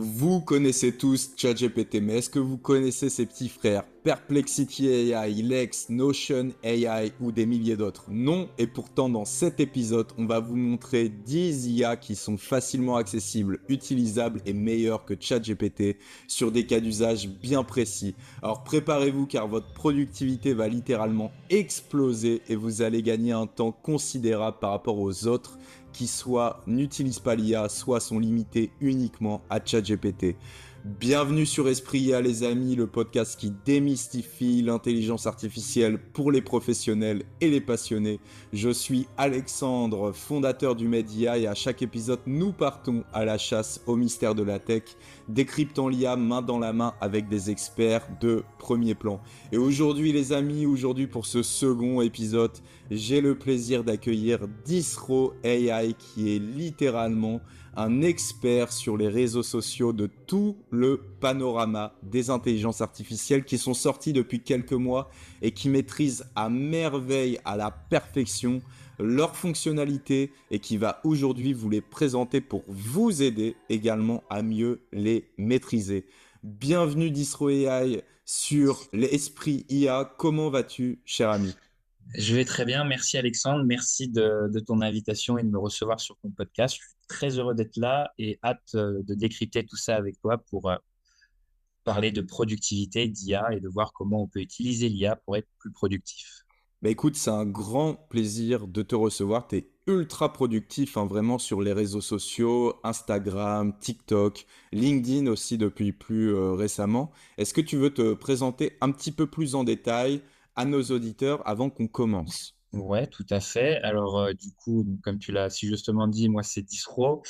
Vous connaissez tous ChatGPT, mais est-ce que vous connaissez ses petits frères Perplexity AI, Lex, Notion AI ou des milliers d'autres? Non, et pourtant dans cet épisode, on va vous montrer 10 IA qui sont facilement accessibles, utilisables et meilleures que ChatGPT sur des cas d'usage bien précis. Alors préparez-vous car votre productivité va littéralement exploser et vous allez gagner un temps considérable par rapport aux autres qui soit n'utilisent pas l'IA, soit sont limités uniquement à ChatGPT. Bienvenue sur Esprit IA les amis, le podcast qui démystifie l'intelligence artificielle pour les professionnels et les passionnés. Je suis Alexandre, fondateur du Media et à chaque épisode nous partons à la chasse au mystère de la tech, décryptant l'IA main dans la main avec des experts de premier plan. Et aujourd'hui les amis, aujourd'hui pour ce second épisode, j'ai le plaisir d'accueillir Disro AI qui est littéralement un expert sur les réseaux sociaux de tout le panorama des intelligences artificielles qui sont sorties depuis quelques mois et qui maîtrisent à merveille, à la perfection, leurs fonctionnalités et qui va aujourd'hui vous les présenter pour vous aider également à mieux les maîtriser. Bienvenue Disro AI sur l'Esprit IA. Comment vas-tu, cher ami? Je vais très bien. Merci Alexandre. Merci de ton invitation et de me recevoir sur ton podcast. Je suis très heureux d'être là et hâte de décrypter tout ça avec toi pour parler de productivité, d'IA et de voir comment on peut utiliser l'IA pour être plus productif. Bah écoute, c'est un grand plaisir de te recevoir. Tu es ultra productif, hein, vraiment sur les réseaux sociaux, Instagram, TikTok, LinkedIn aussi depuis plus récemment. Est-ce que tu veux te présenter un petit peu plus en détail à nos auditeurs avant qu'on commence? Ouais, tout à fait. Alors, du coup, donc, comme tu l'as si justement dit, moi, c'est Disro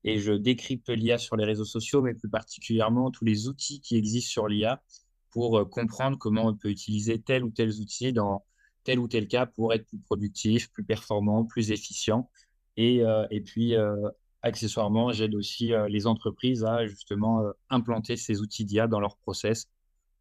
et je décrypte l'IA sur les réseaux sociaux, mais plus particulièrement tous les outils qui existent sur l'IA pour comprendre comment on peut utiliser tel ou tel outil dans tel ou tel cas pour être plus productif, plus performant, plus efficient. Et puis, accessoirement, j'aide aussi les entreprises à justement implanter ces outils d'IA dans leurs process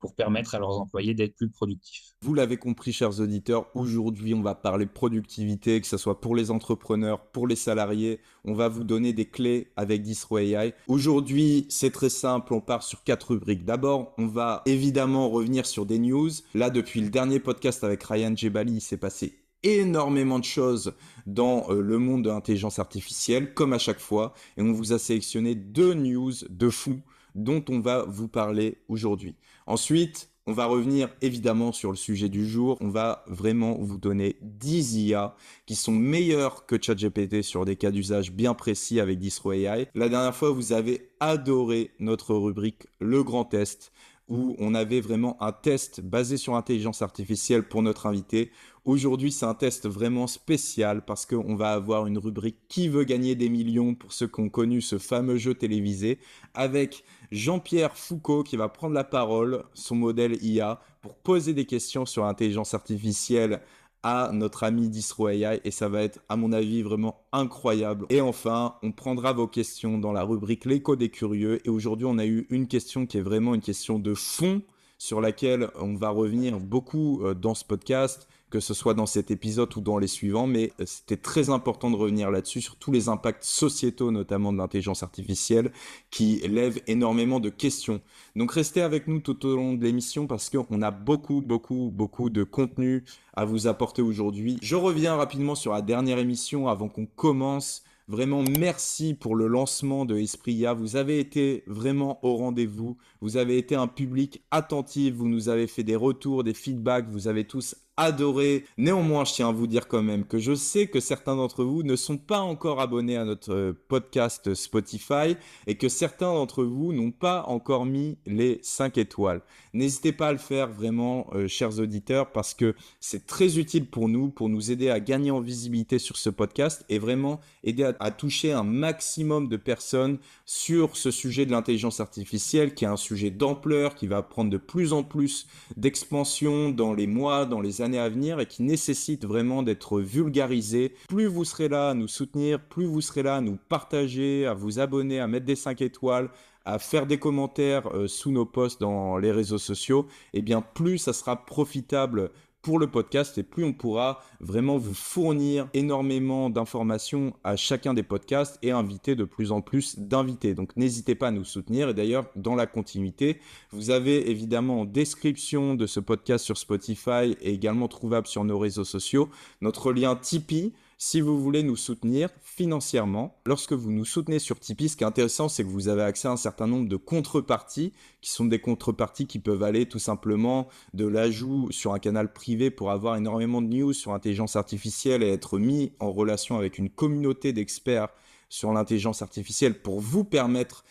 pour permettre à leurs employés d'être plus productifs. Vous l'avez compris, chers auditeurs, aujourd'hui, on va parler productivité, que ce soit pour les entrepreneurs, pour les salariés. On va vous donner des clés avec Disro AI. Aujourd'hui, c'est très simple, on part sur 4 rubriques. D'abord, on va évidemment revenir sur des news. Là, depuis le dernier podcast avec Ryan Djebali, il s'est passé énormément de choses dans le monde de l'intelligence artificielle, comme à chaque fois. Et on vous a sélectionné 2 news de fou dont on va vous parler aujourd'hui. Ensuite, on va revenir évidemment sur le sujet du jour. On va vraiment vous donner 10 IA qui sont meilleurs que ChatGPT sur des cas d'usage bien précis avec Disro AI. La dernière fois, vous avez adoré notre rubrique Le Grand Test où on avait vraiment un test basé sur l'intelligence artificielle pour notre invité. Aujourd'hui, c'est un test vraiment spécial parce qu'on va avoir une rubrique Qui veut gagner des millions pour ceux qui ont connu ce fameux jeu télévisé avec Jean-Pierre Foucault qui va prendre la parole, son modèle IA, pour poser des questions sur l'intelligence artificielle à notre ami Disro AI et ça va être à mon avis vraiment incroyable. Et enfin, on prendra vos questions dans la rubrique L'écho des curieux et aujourd'hui on a eu une question qui est vraiment une question de fond sur laquelle on va revenir beaucoup dans ce podcast, que ce soit dans cet épisode ou dans les suivants, mais c'était très important de revenir là-dessus, sur tous les impacts sociétaux, notamment de l'intelligence artificielle, qui lèvent énormément de questions. Donc restez avec nous tout au long de l'émission parce qu'on a beaucoup de contenu à vous apporter aujourd'hui. Je reviens rapidement sur la dernière émission avant qu'on commence. Vraiment, merci pour le lancement de Esprit IA. Vous avez été vraiment au rendez-vous. Vous avez été un public attentif. Vous nous avez fait des retours, des feedbacks. Vous avez tous adoré. Néanmoins, je tiens à vous dire quand même que je sais que certains d'entre vous ne sont pas encore abonnés à notre podcast Spotify et que certains d'entre vous n'ont pas encore mis les 5 étoiles. N'hésitez pas à le faire vraiment, chers auditeurs, parce que c'est très utile pour nous aider à gagner en visibilité sur ce podcast et vraiment aider à toucher un maximum de personnes sur ce sujet de l'intelligence artificielle qui est un sujet d'ampleur, qui va prendre de plus en plus d'expansion dans les mois, dans les années à venir et qui nécessite vraiment d'être vulgarisé. Plus vous serez là à nous soutenir, plus vous serez là à nous partager, à vous abonner, à mettre des 5 étoiles, à faire des commentaires sous nos posts dans les réseaux sociaux, et bien plus ça sera profitable pour le podcast et plus on pourra vraiment vous fournir énormément d'informations à chacun des podcasts et inviter de plus en plus d'invités. Donc n'hésitez pas à nous soutenir et d'ailleurs dans la continuité, vous avez évidemment en description de ce podcast sur Spotify et également trouvable sur nos réseaux sociaux notre lien Tipeee si vous voulez nous soutenir financièrement. Lorsque vous nous soutenez sur Tipeee, ce qui est intéressant, c'est que vous avez accès à un certain nombre de contreparties, qui sont des contreparties qui peuvent aller tout simplement de l'ajout sur un canal privé pour avoir énormément de news sur l'intelligence artificielle et être mis en relation avec une communauté d'experts sur l'intelligence artificielle pour vous permettre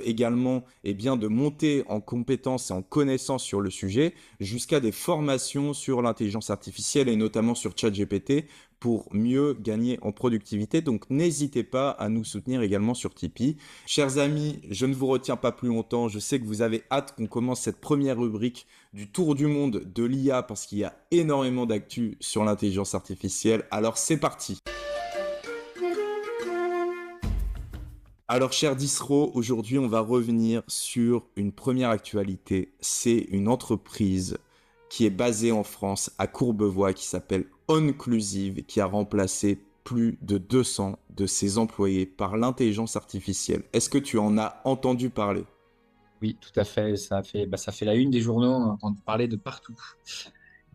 également de monter en compétences et en connaissances sur le sujet, jusqu'à des formations sur l'intelligence artificielle et notamment sur ChatGPT pour mieux gagner en productivité. Donc n'hésitez pas à nous soutenir également sur Tipeee. Chers amis, je ne vous retiens pas plus longtemps. Je sais que vous avez hâte qu'on commence cette première rubrique du tour du monde de l'IA parce qu'il y a énormément d'actu sur l'intelligence artificielle. Alors c'est parti. Alors, cher Disro, aujourd'hui, on va revenir sur une première actualité. C'est une entreprise qui est basée en France, à Courbevoie, qui s'appelle Onclusive, qui a remplacé plus de 200 de ses employés par l'intelligence artificielle. Est-ce que tu en as entendu parler? Oui, tout à fait. Ça fait la une des journaux, on entend parler de partout.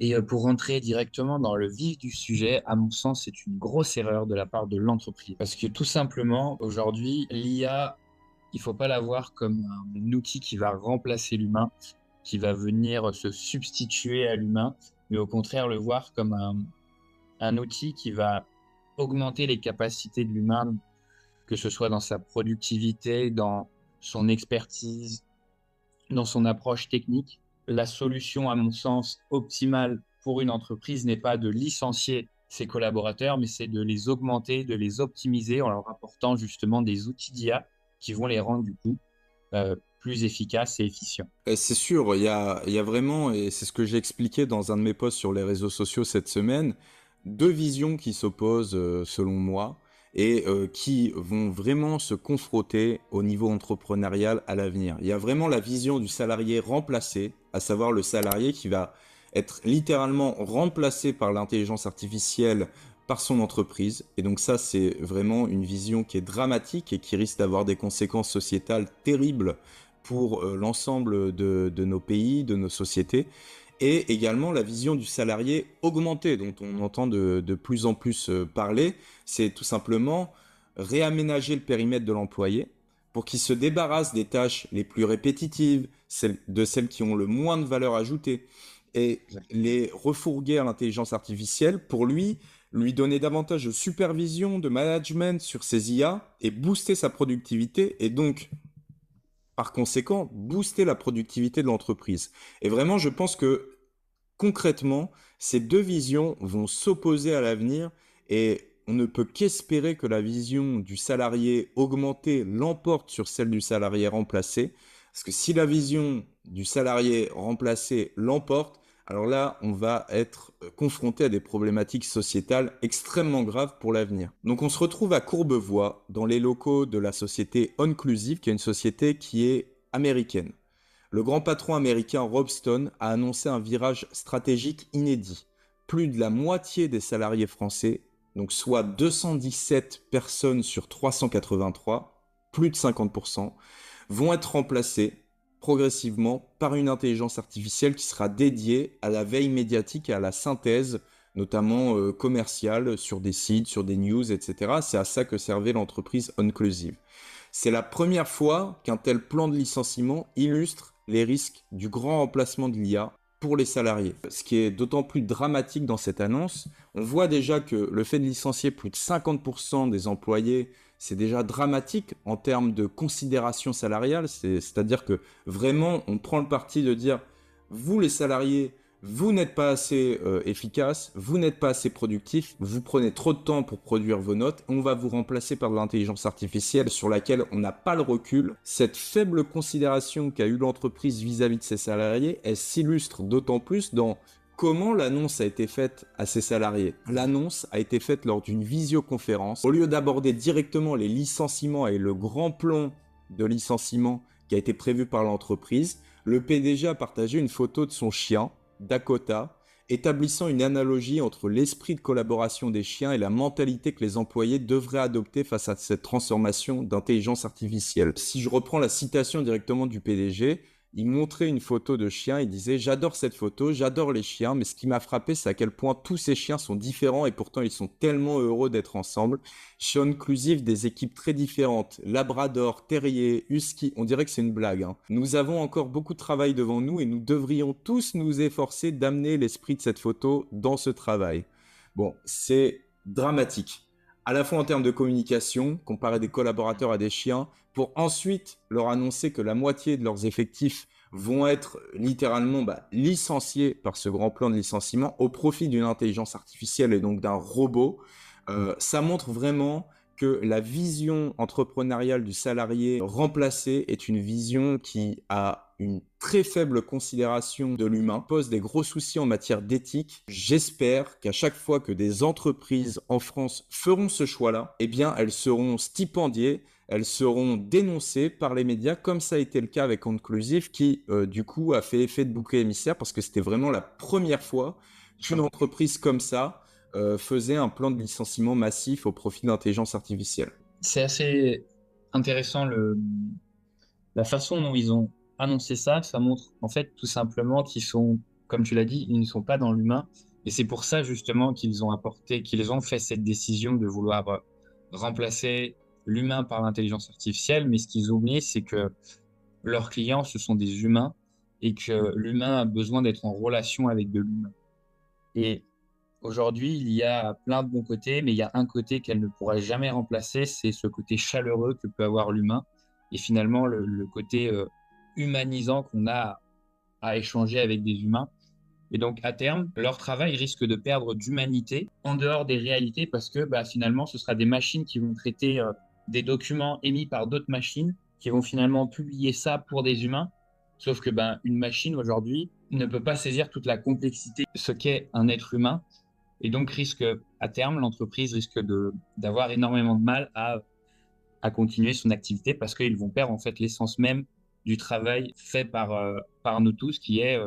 Et pour rentrer directement dans le vif du sujet, à mon sens, c'est une grosse erreur de la part de l'entreprise. Parce que tout simplement, aujourd'hui, l'IA, il ne faut pas la voir comme un outil qui va remplacer l'humain, qui va venir se substituer à l'humain, mais au contraire le voir comme un outil qui va augmenter les capacités de l'humain, que ce soit dans sa productivité, dans son expertise, dans son approche technique. La solution, à mon sens, optimale pour une entreprise n'est pas de licencier ses collaborateurs, mais c'est de les augmenter, de les optimiser en leur apportant justement des outils d'IA qui vont les rendre du coup plus efficaces et efficients. C'est sûr, il y a vraiment, et c'est ce que j'ai expliqué dans un de mes posts sur les réseaux sociaux cette semaine, deux visions qui s'opposent selon moi et qui vont vraiment se confronter au niveau entrepreneurial à l'avenir. Il y a vraiment la vision du salarié remplacé, à savoir le salarié qui va être littéralement remplacé par l'intelligence artificielle par son entreprise. Et donc ça, c'est vraiment une vision qui est dramatique et qui risque d'avoir des conséquences sociétales terribles pour l'ensemble de nos pays, de nos sociétés. Et également la vision du salarié augmenté, dont on entend de plus en plus parler, c'est tout simplement réaménager le périmètre de l'employé pour qu'il se débarrasse des tâches les plus répétitives, de celles qui ont le moins de valeur ajoutée, et les refourguer à l'intelligence artificielle pour lui donner davantage de supervision, de management sur ses IA et booster sa productivité et donc par conséquent, booster la productivité de l'entreprise. Et vraiment, je pense que concrètement, ces deux visions vont s'opposer à l'avenir et on ne peut qu'espérer que la vision du salarié augmenté l'emporte sur celle du salarié remplacé. Parce que si la vision du salarié remplacé l'emporte, alors là, on va être confronté à des problématiques sociétales extrêmement graves pour l'avenir. Donc on se retrouve à Courbevoie, dans les locaux de la société Onclusive, qui est une société qui est américaine. Le grand patron américain Rob Stone a annoncé un virage stratégique inédit. Plus de la moitié des salariés français, donc soit 217 personnes sur 383, plus de 50%, vont être remplacés progressivement par une intelligence artificielle qui sera dédiée à la veille médiatique et à la synthèse, notamment commerciale, sur des sites, sur des news, etc. C'est à ça que servait l'entreprise Onclusive. C'est la première fois qu'un tel plan de licenciement illustre les risques du grand remplacement de l'IA pour les salariés. Ce qui est d'autant plus dramatique dans cette annonce, on voit déjà que le fait de licencier plus de 50% des employés, c'est déjà dramatique en termes de considération salariale, c'est-à-dire que vraiment on prend le parti de dire vous les salariés, vous n'êtes pas assez efficace, vous n'êtes pas assez productif, vous prenez trop de temps pour produire vos notes, on va vous remplacer par de l'intelligence artificielle sur laquelle on n'a pas le recul. Cette faible considération qu'a eu l'entreprise vis-à-vis de ses salariés, elle s'illustre d'autant plus dans comment l'annonce a été faite à ses salariés. L'annonce a été faite lors d'une visioconférence. Au lieu d'aborder directement les licenciements et le grand plan de licenciement qui a été prévu par l'entreprise, le PDG a partagé une photo de son chien, Dakota, établissant une analogie entre l'esprit de collaboration des chiens et la mentalité que les employés devraient adopter face à cette transformation d'intelligence artificielle. Si je reprends la citation directement du PDG, il montrait une photo de chien, il disait « J'adore cette photo, j'adore les chiens, mais ce qui m'a frappé, c'est à quel point tous ces chiens sont différents et pourtant ils sont tellement heureux d'être ensemble. Chez Onclusive, des équipes très différentes, Labrador, Terrier, Husky, on dirait que c'est une blague, hein. Nous avons encore beaucoup de travail devant nous et nous devrions tous nous efforcer d'amener l'esprit de cette photo dans ce travail. » Bon, c'est dramatique. À la fois en termes de communication, comparer des collaborateurs à des chiens, pour ensuite leur annoncer que la moitié de leurs effectifs vont être littéralement licenciés par ce grand plan de licenciement au profit d'une intelligence artificielle et donc d'un robot. Ça montre vraiment que la vision entrepreneuriale du salarié remplacé est une vision qui a une très faible considération de l'humain, pose des gros soucis en matière d'éthique. J'espère qu'à chaque fois que des entreprises en France feront ce choix-là, eh bien, elles seront stipendiées, elles seront dénoncées par les médias, comme ça a été le cas avec Onclusive, qui, du coup, a fait effet de bouc émissaire parce que c'était vraiment la première fois qu'une entreprise comme ça faisait un plan de licenciement massif au profit d'intelligence artificielle. C'est assez intéressant la façon dont ils ont annoncé ça. Ça montre en fait tout simplement qu'ils sont, comme tu l'as dit, ils ne sont pas dans l'humain. Et c'est pour ça justement qu'ils ont fait cette décision de vouloir remplacer l'humain par l'intelligence artificielle. Mais ce qu'ils oublient, c'est que leurs clients, ce sont des humains et que l'humain a besoin d'être en relation avec de l'humain. Et aujourd'hui, il y a plein de bons côtés, mais il y a un côté qu'elle ne pourra jamais remplacer, c'est ce côté chaleureux que peut avoir l'humain et finalement le côté humanisant qu'on a à échanger avec des humains. Et donc, à terme, leur travail risque de perdre d'humanité en dehors des réalités parce que finalement, ce sera des machines qui vont traiter des documents émis par d'autres machines qui vont finalement publier ça pour des humains. Sauf que une machine aujourd'hui ne peut pas saisir toute la complexité de ce qu'est un être humain. Et donc, à terme, l'entreprise risque d'avoir énormément de mal à continuer son activité parce qu'ils vont perdre en fait l'essence même du travail fait par nous tous, qui est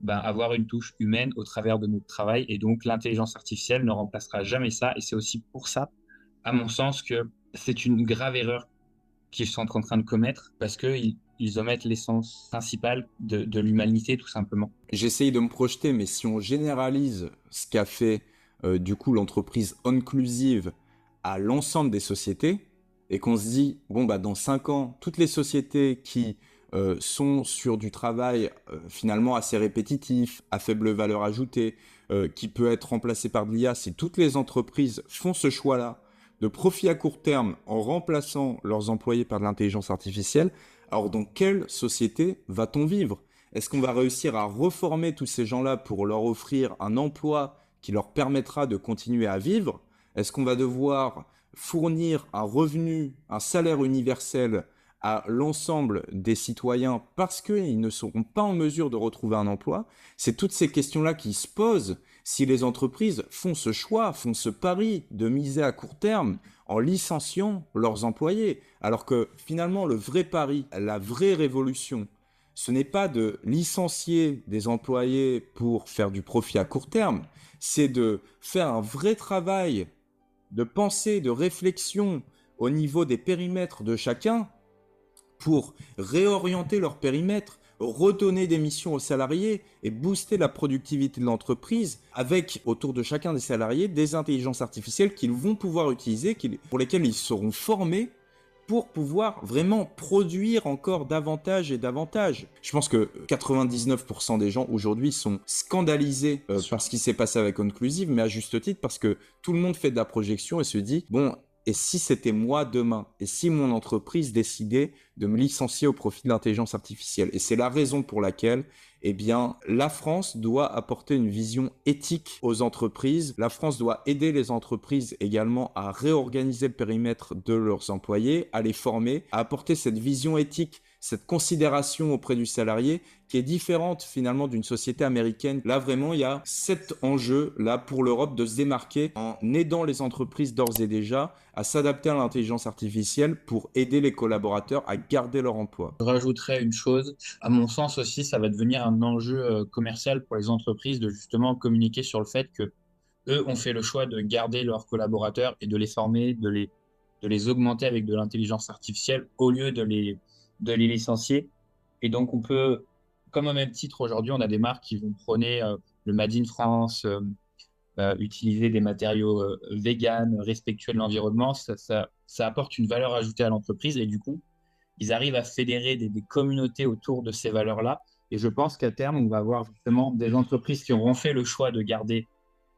avoir une touche humaine au travers de notre travail. Et donc, l'intelligence artificielle ne remplacera jamais ça. Et c'est aussi pour ça, à mon sens, que c'est une grave erreur qu'ils sont en train de commettre parce qu'ils omettent l'essence principale de l'humanité, tout simplement. J'essaye de me projeter, mais si on généralise ce qu'a fait du coup l'entreprise Onclusive à l'ensemble des sociétés, et qu'on se dit, bon, dans 5 ans, toutes les sociétés qui sont sur du travail finalement assez répétitif, à faible valeur ajoutée, qui peut être remplacé par de l'IA, si toutes les entreprises font ce choix-là de profit à court terme en remplaçant leurs employés par de l'intelligence artificielle, alors dans quelle société va-t-on vivre ? Est-ce qu'on va réussir à reformer tous ces gens-là pour leur offrir un emploi qui leur permettra de continuer à vivre ? Est-ce qu'on va devoir fournir un revenu, un salaire universel à l'ensemble des citoyens parce qu'ils ne seront pas en mesure de retrouver un emploi? C'est toutes ces questions-là qui se posent si les entreprises font ce choix, font ce pari de miser à court terme en licenciant leurs employés. Alors que finalement, le vrai pari, la vraie révolution, ce n'est pas de licencier des employés pour faire du profit à court terme, c'est de faire un vrai travail de pensée, de réflexion au niveau des périmètres de chacun pour réorienter leur périmètre, redonner des missions aux salariés et booster la productivité de l'entreprise avec, autour de chacun des salariés, des intelligences artificielles qu'ils vont pouvoir utiliser, pour lesquelles ils seront formés pour pouvoir vraiment produire encore davantage et davantage. Je pense que 99% des gens aujourd'hui sont scandalisés par ce qui s'est passé avec Onclusive, mais à juste titre parce que tout le monde fait de la projection et se dit, bon, et si c'était moi demain? Et si mon entreprise décidait de me licencier au profit de l'intelligence artificielle? Et c'est la raison pour laquelle, eh bien, la France doit apporter une vision éthique aux entreprises. La France doit aider les entreprises également à réorganiser le périmètre de leurs employés, à les former, à apporter cette vision éthique, cette considération auprès du salarié qui est différente finalement d'une société américaine. Là, vraiment, il y a cet enjeu là pour l'Europe de se démarquer en aidant les entreprises d'ores et déjà à s'adapter à l'intelligence artificielle pour aider les collaborateurs à garder leur emploi. Je rajouterais une chose, à mon sens aussi, ça va devenir un enjeu commercial pour les entreprises de justement communiquer sur le fait que eux ont fait le choix de garder leurs collaborateurs et de les former, de les augmenter avec de l'intelligence artificielle au lieu de les licencier. Et donc, on peut, comme au même titre, aujourd'hui, on a des marques qui vont prôner le Made in France, utiliser des matériaux véganes, respectueux de l'environnement. Ça apporte une valeur ajoutée à l'entreprise et du coup, ils arrivent à fédérer des communautés autour de ces valeurs-là. Et je pense qu'à terme, on va avoir justement des entreprises qui auront fait le choix de garder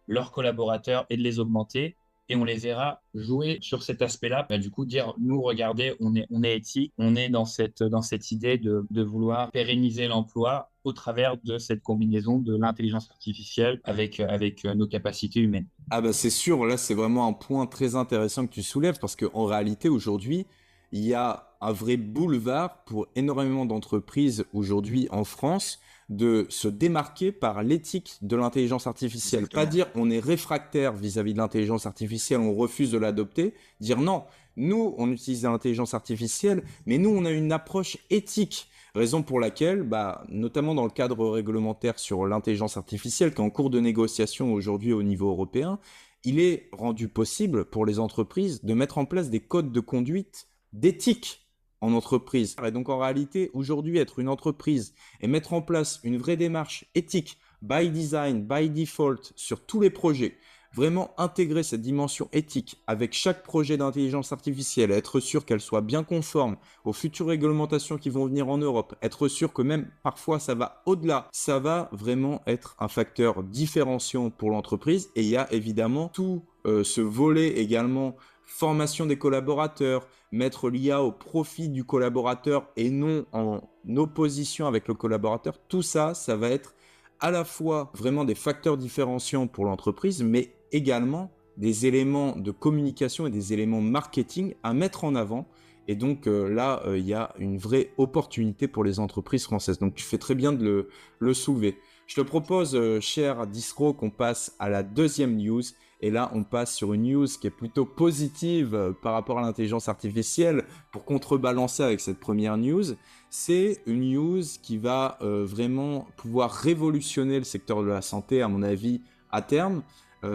leurs collaborateurs et de les augmenter. Et on les verra jouer sur cet aspect-là. Bah, du coup, dire, nous, regardez, on est éthique, on est dans cette idée de vouloir pérenniser l'emploi au travers de cette combinaison de l'intelligence artificielle avec nos capacités humaines. Ah bah c'est sûr, là c'est vraiment un point très intéressant que tu soulèves parce qu'en réalité aujourd'hui, il y a un vrai boulevard pour énormément d'entreprises aujourd'hui en France de se démarquer par l'éthique de l'intelligence artificielle. Pas Exactement. dire on est réfractaire vis-à-vis de l'intelligence artificielle, on refuse de l'adopter, dire non, nous on utilise l'intelligence artificielle, mais nous on a une approche éthique. Raison pour laquelle, bah, notamment dans le cadre réglementaire sur l'intelligence artificielle, qui est en cours de négociation aujourd'hui au niveau européen, il est rendu possible pour les entreprises de mettre en place des codes de conduite d'éthique en entreprise. Et donc en réalité, aujourd'hui, être une entreprise et mettre en place une vraie démarche éthique, by design, by default, sur tous les projets, vraiment intégrer cette dimension éthique avec chaque projet d'intelligence artificielle, être sûr qu'elle soit bien conforme aux futures réglementations qui vont venir en Europe, être sûr que même parfois ça va au-delà, ça va vraiment être un facteur différenciant pour l'entreprise. Et il y a évidemment tout ce volet également formation des collaborateurs, mettre l'IA au profit du collaborateur et non en opposition avec le collaborateur. Tout ça, ça va être à la fois vraiment des facteurs différenciants pour l'entreprise, mais également des éléments de communication et des éléments marketing à mettre en avant. Et donc là, il y a une vraie opportunité pour les entreprises françaises. Donc tu fais très bien de le soulever. Je te propose, cher Disro, qu'on passe à la deuxième news. Et là, on passe sur une news qui est plutôt positive par rapport à l'intelligence artificielle pour contrebalancer avec cette première news. C'est une news qui va vraiment pouvoir révolutionner le secteur de la santé, à mon avis, à terme.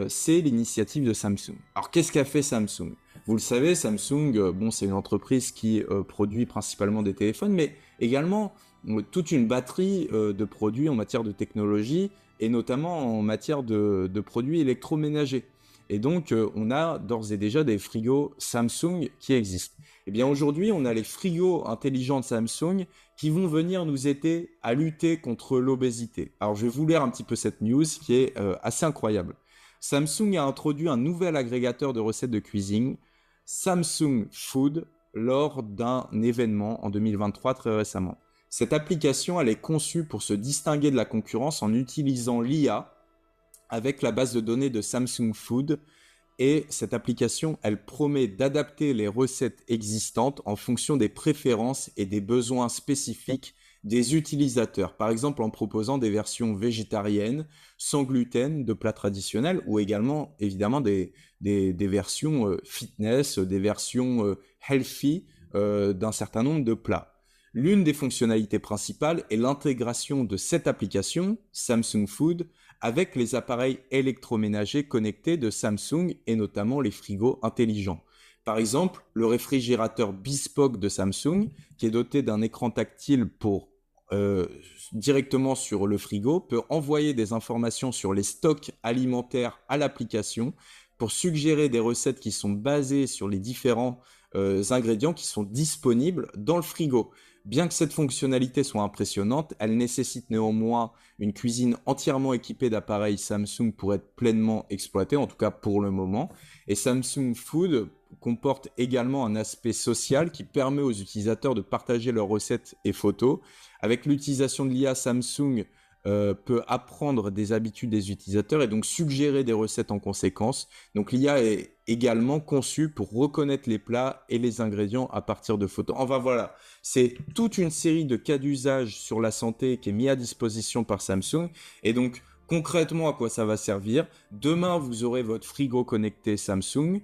C'est l'initiative de Samsung. Alors, qu'est-ce qu'a fait Samsung? Vous le savez, Samsung, bon, c'est une entreprise qui produit principalement des téléphones, mais également toute une batterie de produits en matière de technologie et notamment en matière de produits électroménagers. Et donc, on a d'ores et déjà des frigos Samsung qui existent. Eh bien, aujourd'hui, on a les frigos intelligents de Samsung qui vont venir nous aider à lutter contre l'obésité. Alors, je vais vous lire un petit peu cette news qui est assez incroyable. Samsung a introduit un nouvel agrégateur de recettes de cuisine, Samsung Food, lors d'un événement en 2023 très récemment. Cette application, elle est conçue pour se distinguer de la concurrence en utilisant l'IA avec la base de données de Samsung Food. Et cette application, elle promet d'adapter les recettes existantes en fonction des préférences et des besoins spécifiques des utilisateurs. Par exemple, en proposant des versions végétariennes, sans gluten, de plats traditionnels, ou également, évidemment, des versions fitness, des versions healthy d'un certain nombre de plats. L'une des fonctionnalités principales est l'intégration de cette application, Samsung Food, avec les appareils électroménagers connectés de Samsung et notamment les frigos intelligents. Par exemple, le réfrigérateur Bespoke de Samsung, qui est doté d'un écran tactile pour directement sur le frigo, peut envoyer des informations sur les stocks alimentaires à l'application pour suggérer des recettes qui sont basées sur les différents ingrédients qui sont disponibles dans le frigo. Bien que cette fonctionnalité soit impressionnante, elle nécessite néanmoins une cuisine entièrement équipée d'appareils Samsung pour être pleinement exploitée, en tout cas pour le moment. Et Samsung Food comporte également un aspect social qui permet aux utilisateurs de partager leurs recettes et photos. Avec l'utilisation de l'IA Samsung, peut apprendre des habitudes des utilisateurs et donc suggérer des recettes en conséquence. Donc l'IA est également conçue pour reconnaître les plats et les ingrédients à partir de photos. Enfin voilà, c'est toute une série de cas d'usage sur la santé qui est mis à disposition par Samsung. Et donc concrètement, à quoi ça va servir? Demain, vous aurez votre frigo connecté Samsung,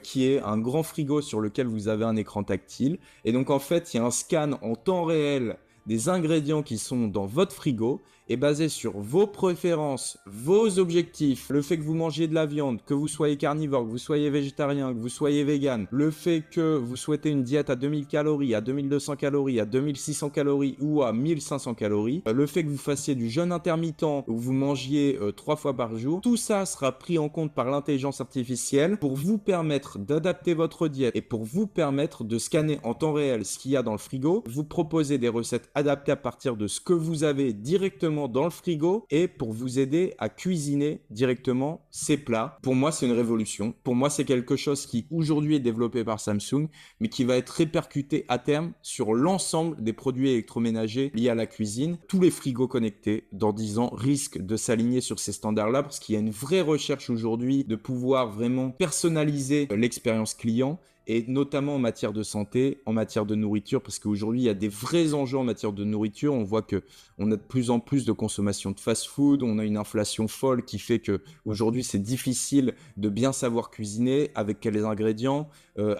qui est un grand frigo sur lequel vous avez un écran tactile. Et donc en fait, il y a un scan en temps réel des ingrédients qui sont dans votre frigo et basé sur vos préférences, vos objectifs, le fait que vous mangiez de la viande, que vous soyez carnivore, que vous soyez végétarien, que vous soyez vegan, le fait que vous souhaitez une diète à 2000 calories, à 2200 calories, à 2600 calories ou à 1500 calories, le fait que vous fassiez du jeûne intermittent ou vous mangiez 3 fois par jour, tout ça sera pris en compte par l'intelligence artificielle pour vous permettre d'adapter votre diète et pour vous permettre de scanner en temps réel ce qu'il y a dans le frigo, vous proposer des recettes adaptées à partir de ce que vous avez directement dans le frigo et pour vous aider à cuisiner directement ces plats. Pour moi, c'est une révolution. Pour moi, c'est quelque chose qui aujourd'hui est développé par Samsung, mais qui va être répercuté à terme sur l'ensemble des produits électroménagers liés à la cuisine. Tous les frigos connectés, dans 10 ans, risquent de s'aligner sur ces standards-là parce qu'il y a une vraie recherche aujourd'hui de pouvoir vraiment personnaliser l'expérience client et notamment en matière de santé, en matière de nourriture, parce qu'aujourd'hui, il y a des vrais enjeux en matière de nourriture. On voit qu'on a de plus en plus de consommation de fast-food, on a une inflation folle qui fait qu'aujourd'hui, c'est difficile de bien savoir cuisiner, avec quels ingrédients,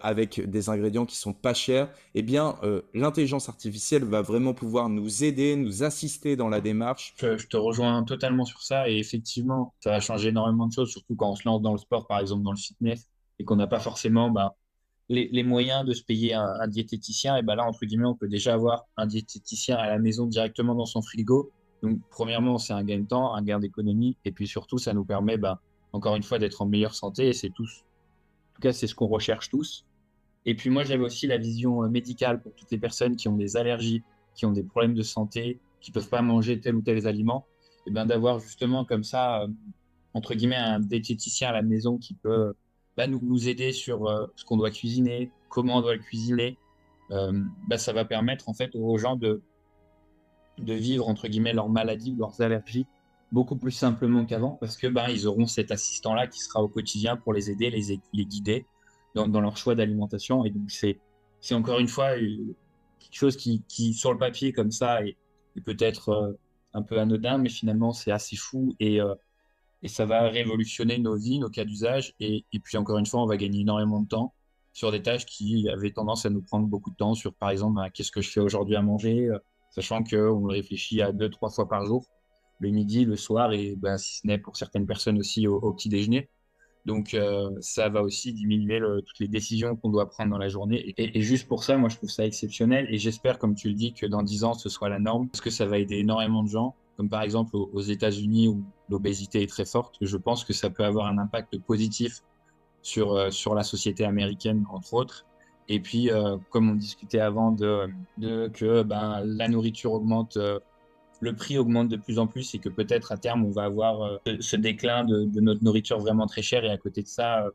avec des ingrédients qui sont pas chers. Eh bien, l'intelligence artificielle va vraiment pouvoir nous aider, nous assister dans la démarche. Je te rejoins totalement sur ça et effectivement, ça va changer énormément de choses, surtout quand on se lance dans le sport, par exemple dans le fitness, et qu'on n'a pas forcément les moyens de se payer un diététicien. Et ben là, entre guillemets, on peut déjà avoir un diététicien à la maison directement dans son frigo. Donc, premièrement, c'est un gain de temps, un gain d'économie, et puis surtout, ça nous permet, encore une fois, d'être en meilleure santé, et c'est tous, en tout cas, c'est ce qu'on recherche tous. Et puis moi, j'avais aussi la vision médicale pour toutes les personnes qui ont des allergies, qui ont des problèmes de santé, qui peuvent pas manger tel ou tel aliment, et ben d'avoir justement comme ça, entre guillemets, un diététicien à la maison qui peut nous aider sur ce qu'on doit cuisiner, comment on doit le cuisiner. Ça va permettre en fait aux gens de vivre entre guillemets leur maladie ou leurs allergies beaucoup plus simplement qu'avant parce que ils auront cet assistant-là qui sera au quotidien pour les aider, les guider dans leur choix d'alimentation. Et donc, c'est encore une fois quelque chose qui, sur le papier, comme ça, est peut-être un peu anodin, mais finalement, c'est assez fou et ça va révolutionner nos vies, nos cas d'usage. Et puis, encore une fois, on va gagner énormément de temps sur des tâches qui avaient tendance à nous prendre beaucoup de temps, sur, par exemple, qu'est-ce que je fais aujourd'hui à manger, sachant qu'on le réfléchit à 2, 3 fois par jour, le midi, le soir, et si ce n'est pour certaines personnes aussi au petit déjeuner. Donc, ça va aussi diminuer toutes les décisions qu'on doit prendre dans la journée. Et juste pour ça, moi, je trouve ça exceptionnel. Et j'espère, comme tu le dis, que dans 10 ans, ce soit la norme, parce que ça va aider énormément de gens, comme par exemple aux États-Unis où l'obésité est très forte. Je pense que ça peut avoir un impact positif sur la société américaine, entre autres. Et puis, comme on discutait avant que la nourriture augmente, le prix augmente de plus en plus et que peut-être à terme, on va avoir ce déclin de notre nourriture vraiment très chère. Et à côté de ça,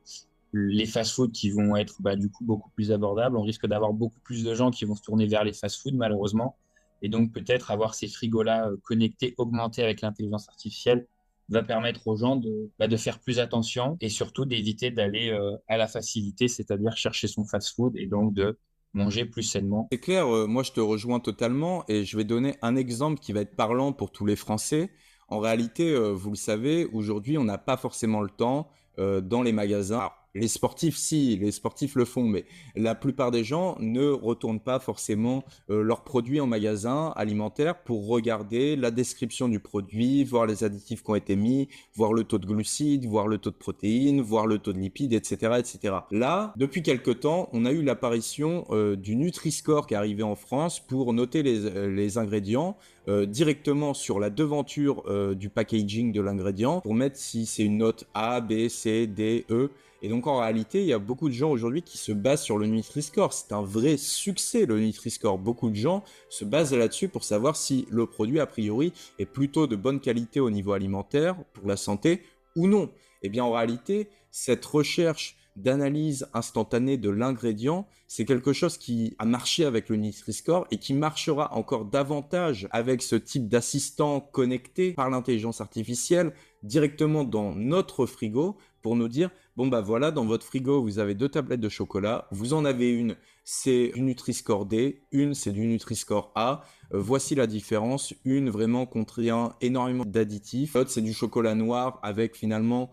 les fast-foods qui vont être du coup beaucoup plus abordables. On risque d'avoir beaucoup plus de gens qui vont se tourner vers les fast-foods, malheureusement. Et donc, peut-être avoir ces frigos-là connectés, augmentés avec l'intelligence artificielle, va permettre aux gens de faire plus attention et surtout d'éviter d'aller à la facilité, c'est-à-dire chercher son fast-food et donc de manger plus sainement. C'est clair, moi je te rejoins totalement et je vais donner un exemple qui va être parlant pour tous les Français. En réalité, vous le savez, aujourd'hui on n'a pas forcément le temps dans les magasins. Alors, les sportifs, si, les sportifs le font, mais la plupart des gens ne retournent pas forcément leurs produits en magasin alimentaire pour regarder la description du produit, voir les additifs qui ont été mis, voir le taux de glucides, voir le taux de protéines, voir le taux de lipides, etc., etc. Là, depuis quelque temps, on a eu l'apparition du Nutri-Score qui est arrivé en France pour noter les ingrédients directement sur la devanture du packaging de l'ingrédient pour mettre si c'est une note A, B, C, D, E. Et donc en réalité, il y a beaucoup de gens aujourd'hui qui se basent sur le Nutri-Score. C'est un vrai succès le Nutri-Score. Beaucoup de gens se basent là-dessus pour savoir si le produit a priori est plutôt de bonne qualité au niveau alimentaire pour la santé ou non. Eh bien en réalité, cette recherche d'analyse instantanée de l'ingrédient, c'est quelque chose qui a marché avec le Nutri-Score et qui marchera encore davantage avec ce type d'assistant connecté par l'intelligence artificielle directement dans notre frigo pour nous dire, bon bah voilà, dans votre frigo, vous avez 2 tablettes de chocolat, vous en avez une, c'est du Nutri-Score D, une c'est du Nutri-Score A, voici la différence, une vraiment contient énormément d'additifs, l'autre c'est du chocolat noir avec finalement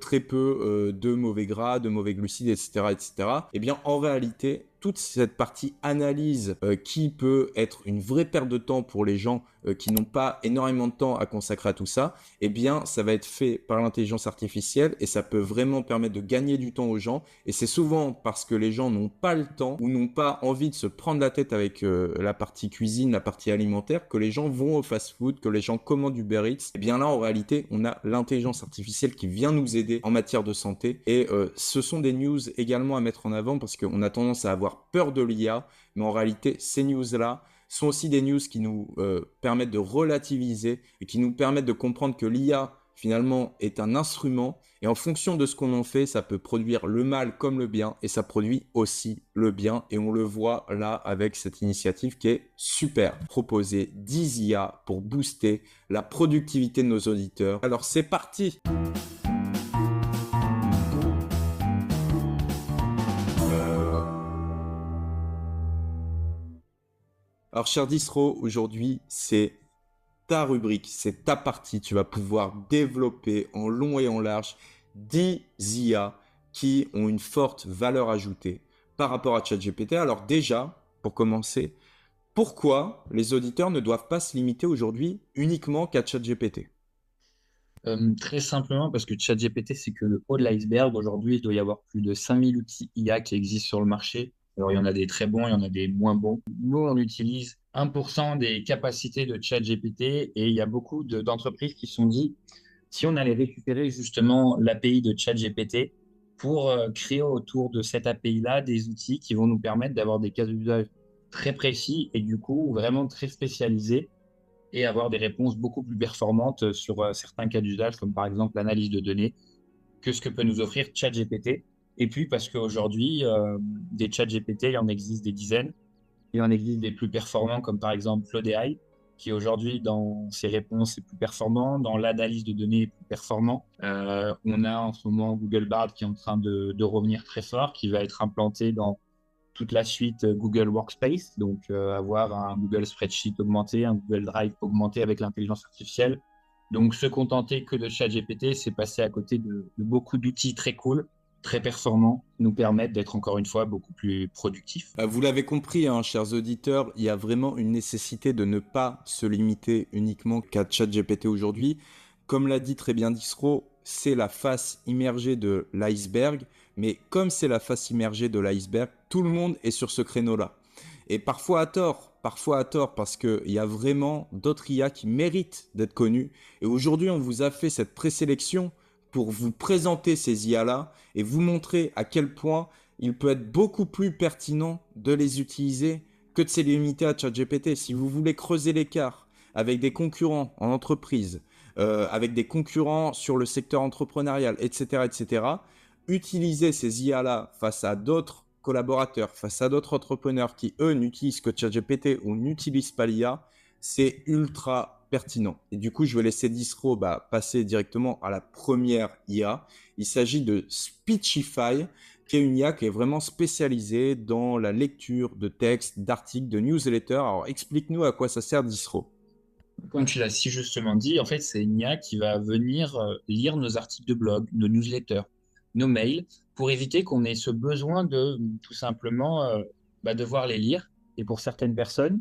très peu de mauvais gras, de mauvais glucides, etc., etc. Eh bien, en réalité, toute cette partie analyse qui peut être une vraie perte de temps pour les gens qui n'ont pas énormément de temps à consacrer à tout ça, eh bien, ça va être fait par l'intelligence artificielle et ça peut vraiment permettre de gagner du temps aux gens. Et c'est souvent parce que les gens n'ont pas le temps ou n'ont pas envie de se prendre la tête avec la partie cuisine, la partie alimentaire, que les gens vont au fast-food, que les gens commandent Uber Eats. Eh bien là, en réalité, on a l'intelligence artificielle qui vient nous aider en matière de santé. Et ce sont des news également à mettre en avant parce qu'on a tendance à avoir peur de l'IA, mais en réalité, ces news-là sont aussi des news qui nous permettent de relativiser et qui nous permettent de comprendre que l'IA, finalement, est un instrument et en fonction de ce qu'on en fait, ça peut produire le mal comme le bien et ça produit aussi le bien et on le voit là avec cette initiative qui est super. Proposer 10 IA pour booster la productivité de nos auditeurs. Alors c'est parti! Alors, cher Distro, aujourd'hui, c'est ta rubrique, c'est ta partie. Tu vas pouvoir développer en long et en large 10 IA qui ont une forte valeur ajoutée par rapport à ChatGPT. Alors déjà, pour commencer, pourquoi les auditeurs ne doivent pas se limiter aujourd'hui uniquement qu'à ChatGPT? Très simplement parce que ChatGPT, c'est que le haut de l'iceberg. Aujourd'hui, il doit y avoir plus de 5000 outils IA qui existent sur le marché. Alors, il y en a des très bons, il y en a des moins bons. Nous, on utilise 1% des capacités de ChatGPT et il y a beaucoup d'entreprises qui se sont dit, si on allait récupérer justement l'API de ChatGPT pour créer autour de cette API-là des outils qui vont nous permettre d'avoir des cas d'usage très précis et du coup vraiment très spécialisés et avoir des réponses beaucoup plus performantes sur certains cas d'usage, comme par exemple l'analyse de données, que ce que peut nous offrir ChatGPT. Et puis parce qu'aujourd'hui, des ChatGPT, il y en existe des dizaines. Il en existe des plus performants, comme par exemple Claude AI, qui aujourd'hui, dans ses réponses, est plus performant, dans l'analyse de données, est plus performant. On a en ce moment Google Bard qui est en train de revenir très fort, qui va être implanté dans toute la suite Google Workspace, donc avoir un Google Spreadsheet augmenté, un Google Drive augmenté avec l'intelligence artificielle. Donc se contenter que de ChatGPT, c'est passer à côté de beaucoup d'outils très cool, très performants, qui nous permettent d'être encore une fois beaucoup plus productifs. Vous l'avez compris, hein, chers auditeurs, il y a vraiment une nécessité de ne pas se limiter uniquement qu'à ChatGPT aujourd'hui. Comme l'a dit très bien Disro, c'est la face immergée de l'iceberg, mais comme c'est la face immergée de l'iceberg, tout le monde est sur ce créneau-là. Et parfois à tort, parce qu'il y a vraiment d'autres IA qui méritent d'être connus. Et aujourd'hui, on vous a fait cette présélection pour vous présenter ces IA-là et vous montrer à quel point il peut être beaucoup plus pertinent de les utiliser que de se limiter à ChatGPT. Si vous voulez creuser l'écart avec des concurrents en entreprise, avec des concurrents sur le secteur entrepreneurial, etc., etc., utilisez ces IA-là face à d'autres collaborateurs, face à d'autres entrepreneurs qui, eux, n'utilisent que ChatGPT ou n'utilisent pas l'IA, c'est ultra pertinent. Et du coup, je vais laisser Disro passer directement à la première IA. Il s'agit de Speechify, qui est une IA qui est vraiment spécialisée dans la lecture de textes, d'articles, de newsletters. Alors, explique-nous à quoi ça sert, Disro. Comme tu l'as si justement dit, en fait, c'est une IA qui va venir lire nos articles de blog, nos newsletters, nos mails, pour éviter qu'on ait ce besoin de tout simplement devoir les lire. Et pour certaines personnes,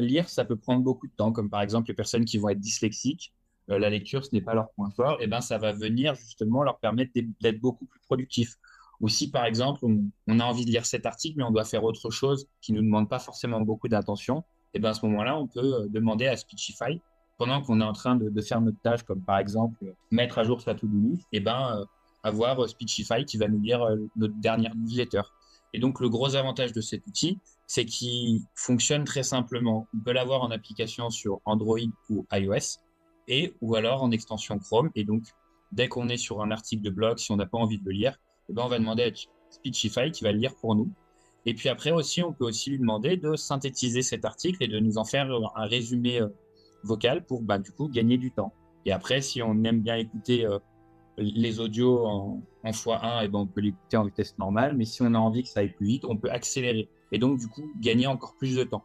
lire, ça peut prendre beaucoup de temps, comme par exemple les personnes qui vont être dyslexiques. La lecture, ce n'est pas leur point fort. Et ben, ça va venir justement leur permettre d'être beaucoup plus productifs. Ou si, par exemple, on a envie de lire cet article, mais on doit faire autre chose qui ne nous demande pas forcément beaucoup d'attention, et ben à ce moment-là, on peut demander à Speechify, pendant qu'on est en train de faire notre tâche, comme par exemple mettre à jour sa to-do list, et avoir Speechify qui va nous lire notre dernière newsletter. Et donc, le gros avantage de cet outil, c'est qu'il fonctionne très simplement. On peut l'avoir en application sur Android ou iOS, ou alors en extension Chrome. Et donc, dès qu'on est sur un article de blog, si on n'a pas envie de le lire, ben, on va demander à Speechify qui va le lire pour nous. Et puis après aussi, on peut aussi lui demander de synthétiser cet article et de nous en faire un résumé vocal pour bah, du coup gagner du temps. Et après, si on aime bien écouter les audios en x1, et ben on peut l'écouter en vitesse normale. Mais si on a envie que ça aille plus vite, on peut accélérer. Et donc, du coup, gagner encore plus de temps.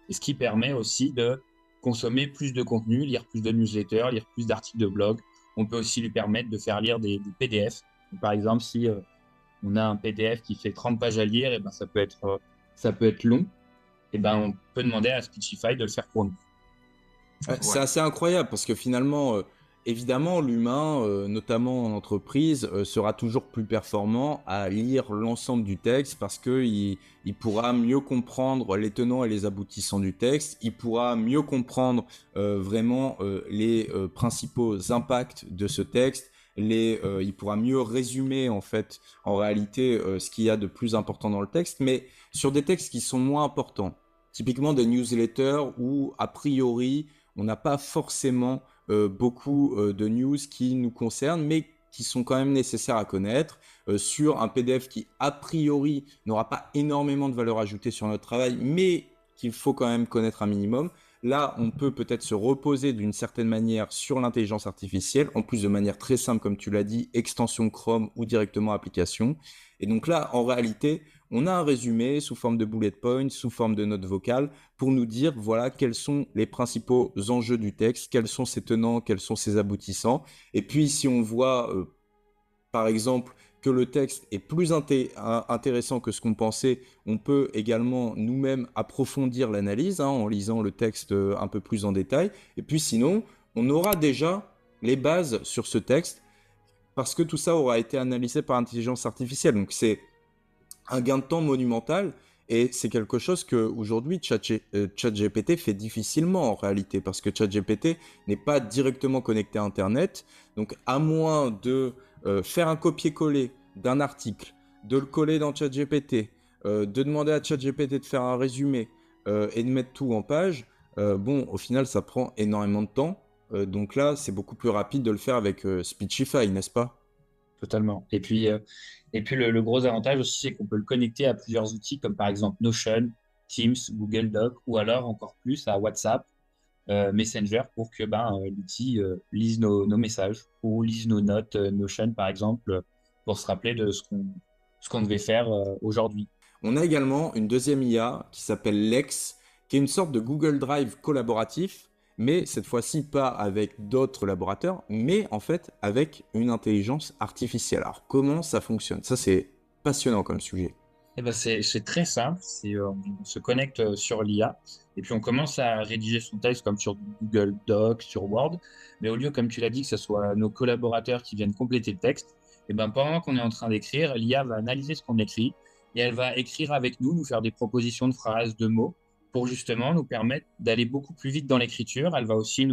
Et ce qui permet aussi de consommer plus de contenu, lire plus de newsletters, lire plus d'articles de blog. On peut aussi lui permettre de faire lire des PDF. Donc, par exemple, si on a un PDF qui fait 30 pages à lire, et ben ça peut être long. Et ben on peut demander à Speechify de le faire pour nous. Ouais, c'est Voilà. assez incroyable parce que finalement, évidemment, l'humain, notamment en entreprise, sera toujours plus performant à lire l'ensemble du texte parce que il pourra mieux comprendre les tenants et les aboutissants du texte, il pourra mieux comprendre vraiment les principaux impacts de ce texte, il pourra mieux résumer en fait, en réalité, ce qu'il y a de plus important dans le texte, mais sur des textes qui sont moins importants. Typiquement des newsletters où, a priori, on n'a pas forcément beaucoup de news qui nous concernent, mais qui sont quand même nécessaires à connaître, sur un PDF qui, a priori, n'aura pas énormément de valeur ajoutée sur notre travail, mais qu'il faut quand même connaître un minimum. Là, on peut peut-être se reposer d'une certaine manière sur l'intelligence artificielle, en plus de manière très simple, comme tu l'as dit, extension Chrome ou directement application. Et donc là, en réalité, on a un résumé sous forme de bullet points, sous forme de notes vocales, pour nous dire, voilà, quels sont les principaux enjeux du texte, quels sont ses tenants, quels sont ses aboutissants. Et puis, si on voit, par exemple, que le texte est plus intéressant que ce qu'on pensait, on peut également nous-mêmes approfondir l'analyse en lisant le texte un peu plus en détail. Et puis sinon, on aura déjà les bases sur ce texte parce que tout ça aura été analysé par intelligence artificielle. Donc c'est un gain de temps monumental et c'est quelque chose que aujourd'hui ChatGPT fait difficilement en réalité parce que ChatGPT n'est pas directement connecté à Internet. Donc à moins de faire un copier-coller d'un article, de le coller dans ChatGPT, de demander à ChatGPT de faire un résumé et de mettre tout en page, bon, au final, ça prend énormément de temps. Donc là, c'est beaucoup plus rapide de le faire avec Speechify, n'est-ce pas? Totalement. Et puis le gros avantage aussi, c'est qu'on peut le connecter à plusieurs outils comme par exemple Notion, Teams, Google Doc ou alors encore plus à WhatsApp, Messenger pour que ben, l'outil lise nos messages ou lise nos notes Notion par exemple pour se rappeler de ce qu'on devait faire aujourd'hui. On a également une deuxième IA qui s'appelle Lex, qui est une sorte de Google Drive collaboratif, mais cette fois-ci pas avec d'autres collaborateurs, mais en fait avec une intelligence artificielle. Alors comment ça fonctionne? Ça c'est passionnant comme sujet. Eh ben c'est très simple, on se connecte sur l'IA et puis on commence à rédiger son texte comme sur Google Docs, sur Word, mais au lieu, comme tu l'as dit, que ce soit nos collaborateurs qui viennent compléter le texte, et ben pendant qu'on est en train d'écrire, l'IA va analyser ce qu'on écrit et elle va écrire avec nous, nous faire des propositions de phrases, de mots, pour justement nous permettre d'aller beaucoup plus vite dans l'écriture. Elle va aussi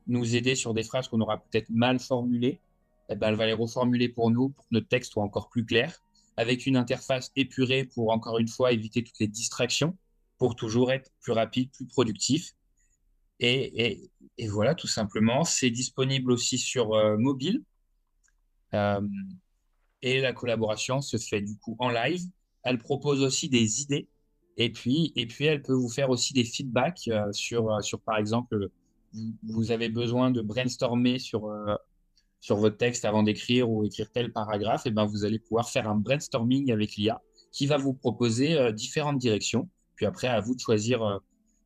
nous aider sur des phrases qu'on aura peut-être mal formulées. Eh ben, elle va les reformuler pour nous, pour que notre texte soit encore plus clair, avec une interface épurée pour, encore une fois, éviter toutes les distractions, pour toujours être plus rapide, plus productif. Et voilà, tout simplement. C'est disponible aussi sur mobile. Euh, et la collaboration se fait du coup en live. Elle propose aussi des idées. Et puis elle peut vous faire aussi des feedbacks sur par exemple, vous avez besoin de brainstormer sur votre texte avant d'écrire ou écrire tel paragraphe, et ben vous allez pouvoir faire un brainstorming avec l'IA qui va vous proposer différentes directions. Puis après, à vous de choisir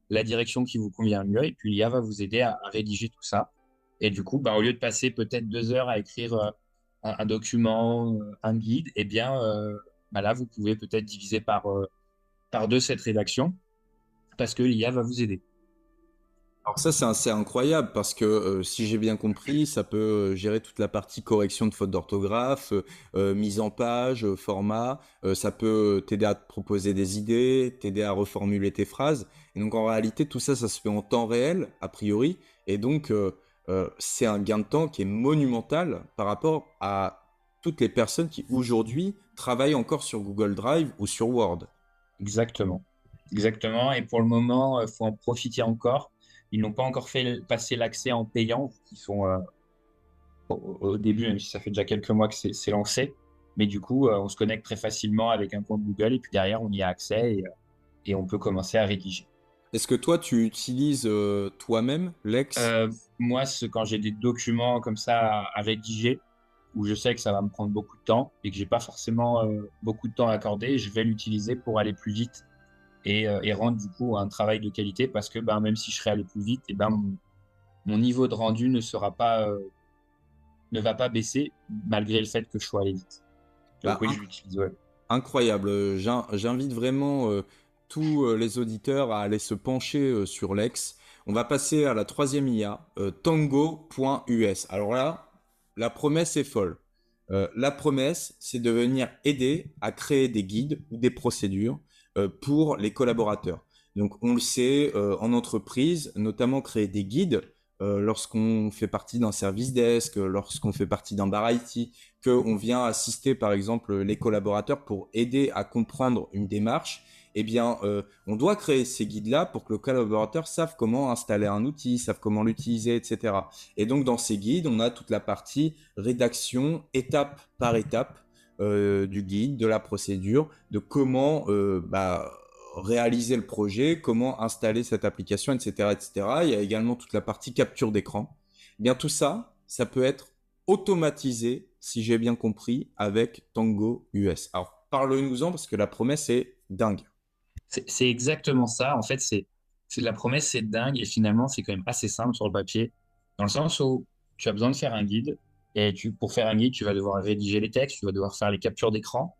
la direction qui vous convient le mieux. Et puis l'IA va vous aider à rédiger tout ça. Et du coup, ben, au lieu de passer peut-être 2 heures à écrire un document, un guide, eh bien ben là, vous pouvez peut-être diviser par deux cette rédaction parce que l'IA va vous aider. Alors ça c'est assez incroyable parce que si j'ai bien compris, ça peut gérer toute la partie correction de fautes d'orthographe, mise en page, format, ça peut t'aider à te proposer des idées, t'aider à reformuler tes phrases. Et donc en réalité tout ça, ça se fait en temps réel a priori, et donc c'est un gain de temps qui est monumental par rapport à toutes les personnes qui aujourd'hui travaillent encore sur Google Drive ou sur Word. Exactement. Exactement. Et pour le moment, il faut en profiter encore. Ils n'ont pas encore fait passer l'accès en payant, qui sont au début, même si ça fait déjà quelques mois que c'est lancé. Mais du coup, on se connecte très facilement avec un compte Google et puis derrière, on y a accès et on peut commencer à rédiger. Est-ce que toi, tu utilises toi-même Lex? Moi, quand j'ai des documents comme ça à rédiger, où je sais que ça va me prendre beaucoup de temps et que j'ai pas forcément beaucoup de temps à accorder, je vais l'utiliser pour aller plus vite et rendre du coup un travail de qualité parce que ben, même si je serais allé plus vite, et ben, mon niveau de rendu ne va pas baisser malgré le fait que je sois allé vite. Bah, Donc oui, je l'utilise, ouais. incroyable. J'invite vraiment tous les auditeurs à aller se pencher sur Lex. On va passer à la troisième IA, Tango.us. Alors là, la promesse est folle. La promesse, c'est de venir aider à créer des guides ou des procédures pour les collaborateurs. Donc, on le sait, en entreprise, notamment créer des guides lorsqu'on fait partie d'un service desk, lorsqu'on fait partie d'un bar IT, qu'on vient assister par exemple les collaborateurs pour aider à comprendre une démarche, eh bien, on doit créer ces guides-là pour que le collaborateur sache comment installer un outil, sache comment l'utiliser, etc. Et donc, dans ces guides, on a toute la partie rédaction, étape par étape du guide, de la procédure, de comment réaliser le projet, comment installer cette application, etc., etc. Il y a également toute la partie capture d'écran. Eh bien, tout ça, ça peut être automatisé, si j'ai bien compris, avec Tango US. Alors, parle-nous-en parce que la promesse est dingue. C'est exactement ça. En fait, la promesse, c'est dingue et finalement, c'est quand même assez simple sur le papier, dans le sens où tu as besoin de faire un guide et pour faire un guide, tu vas devoir rédiger les textes, tu vas devoir faire les captures d'écran.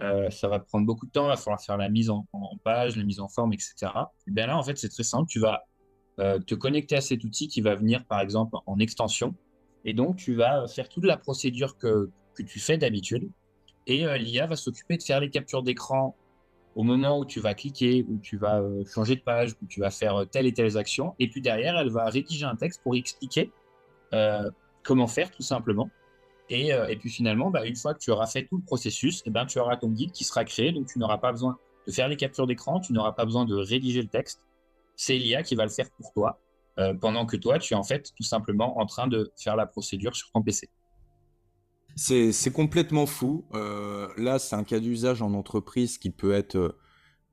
Ça va prendre beaucoup de temps, il va falloir faire la mise en page, la mise en forme, etc. Et bien là, en fait, c'est très simple. Tu vas te connecter à cet outil qui va venir, par exemple, en extension. Et donc, tu vas faire toute la procédure que tu fais d'habitude. Et l'IA va s'occuper de faire les captures d'écran au moment où tu vas cliquer, où tu vas changer de page, où tu vas faire telle et telle action. Et puis derrière, elle va rédiger un texte pour expliquer euh, comment faire, tout simplement. Et puis finalement, bah, une fois que tu auras fait tout le processus, eh ben, tu auras ton guide qui sera créé. Donc, tu n'auras pas besoin de faire les captures d'écran, tu n'auras pas besoin de rédiger le texte. C'est l'IA qui va le faire pour toi, pendant que toi, tu es en fait tout simplement en train de faire la procédure sur ton PC. C'est complètement fou. Là, c'est un cas d'usage en entreprise qui peut être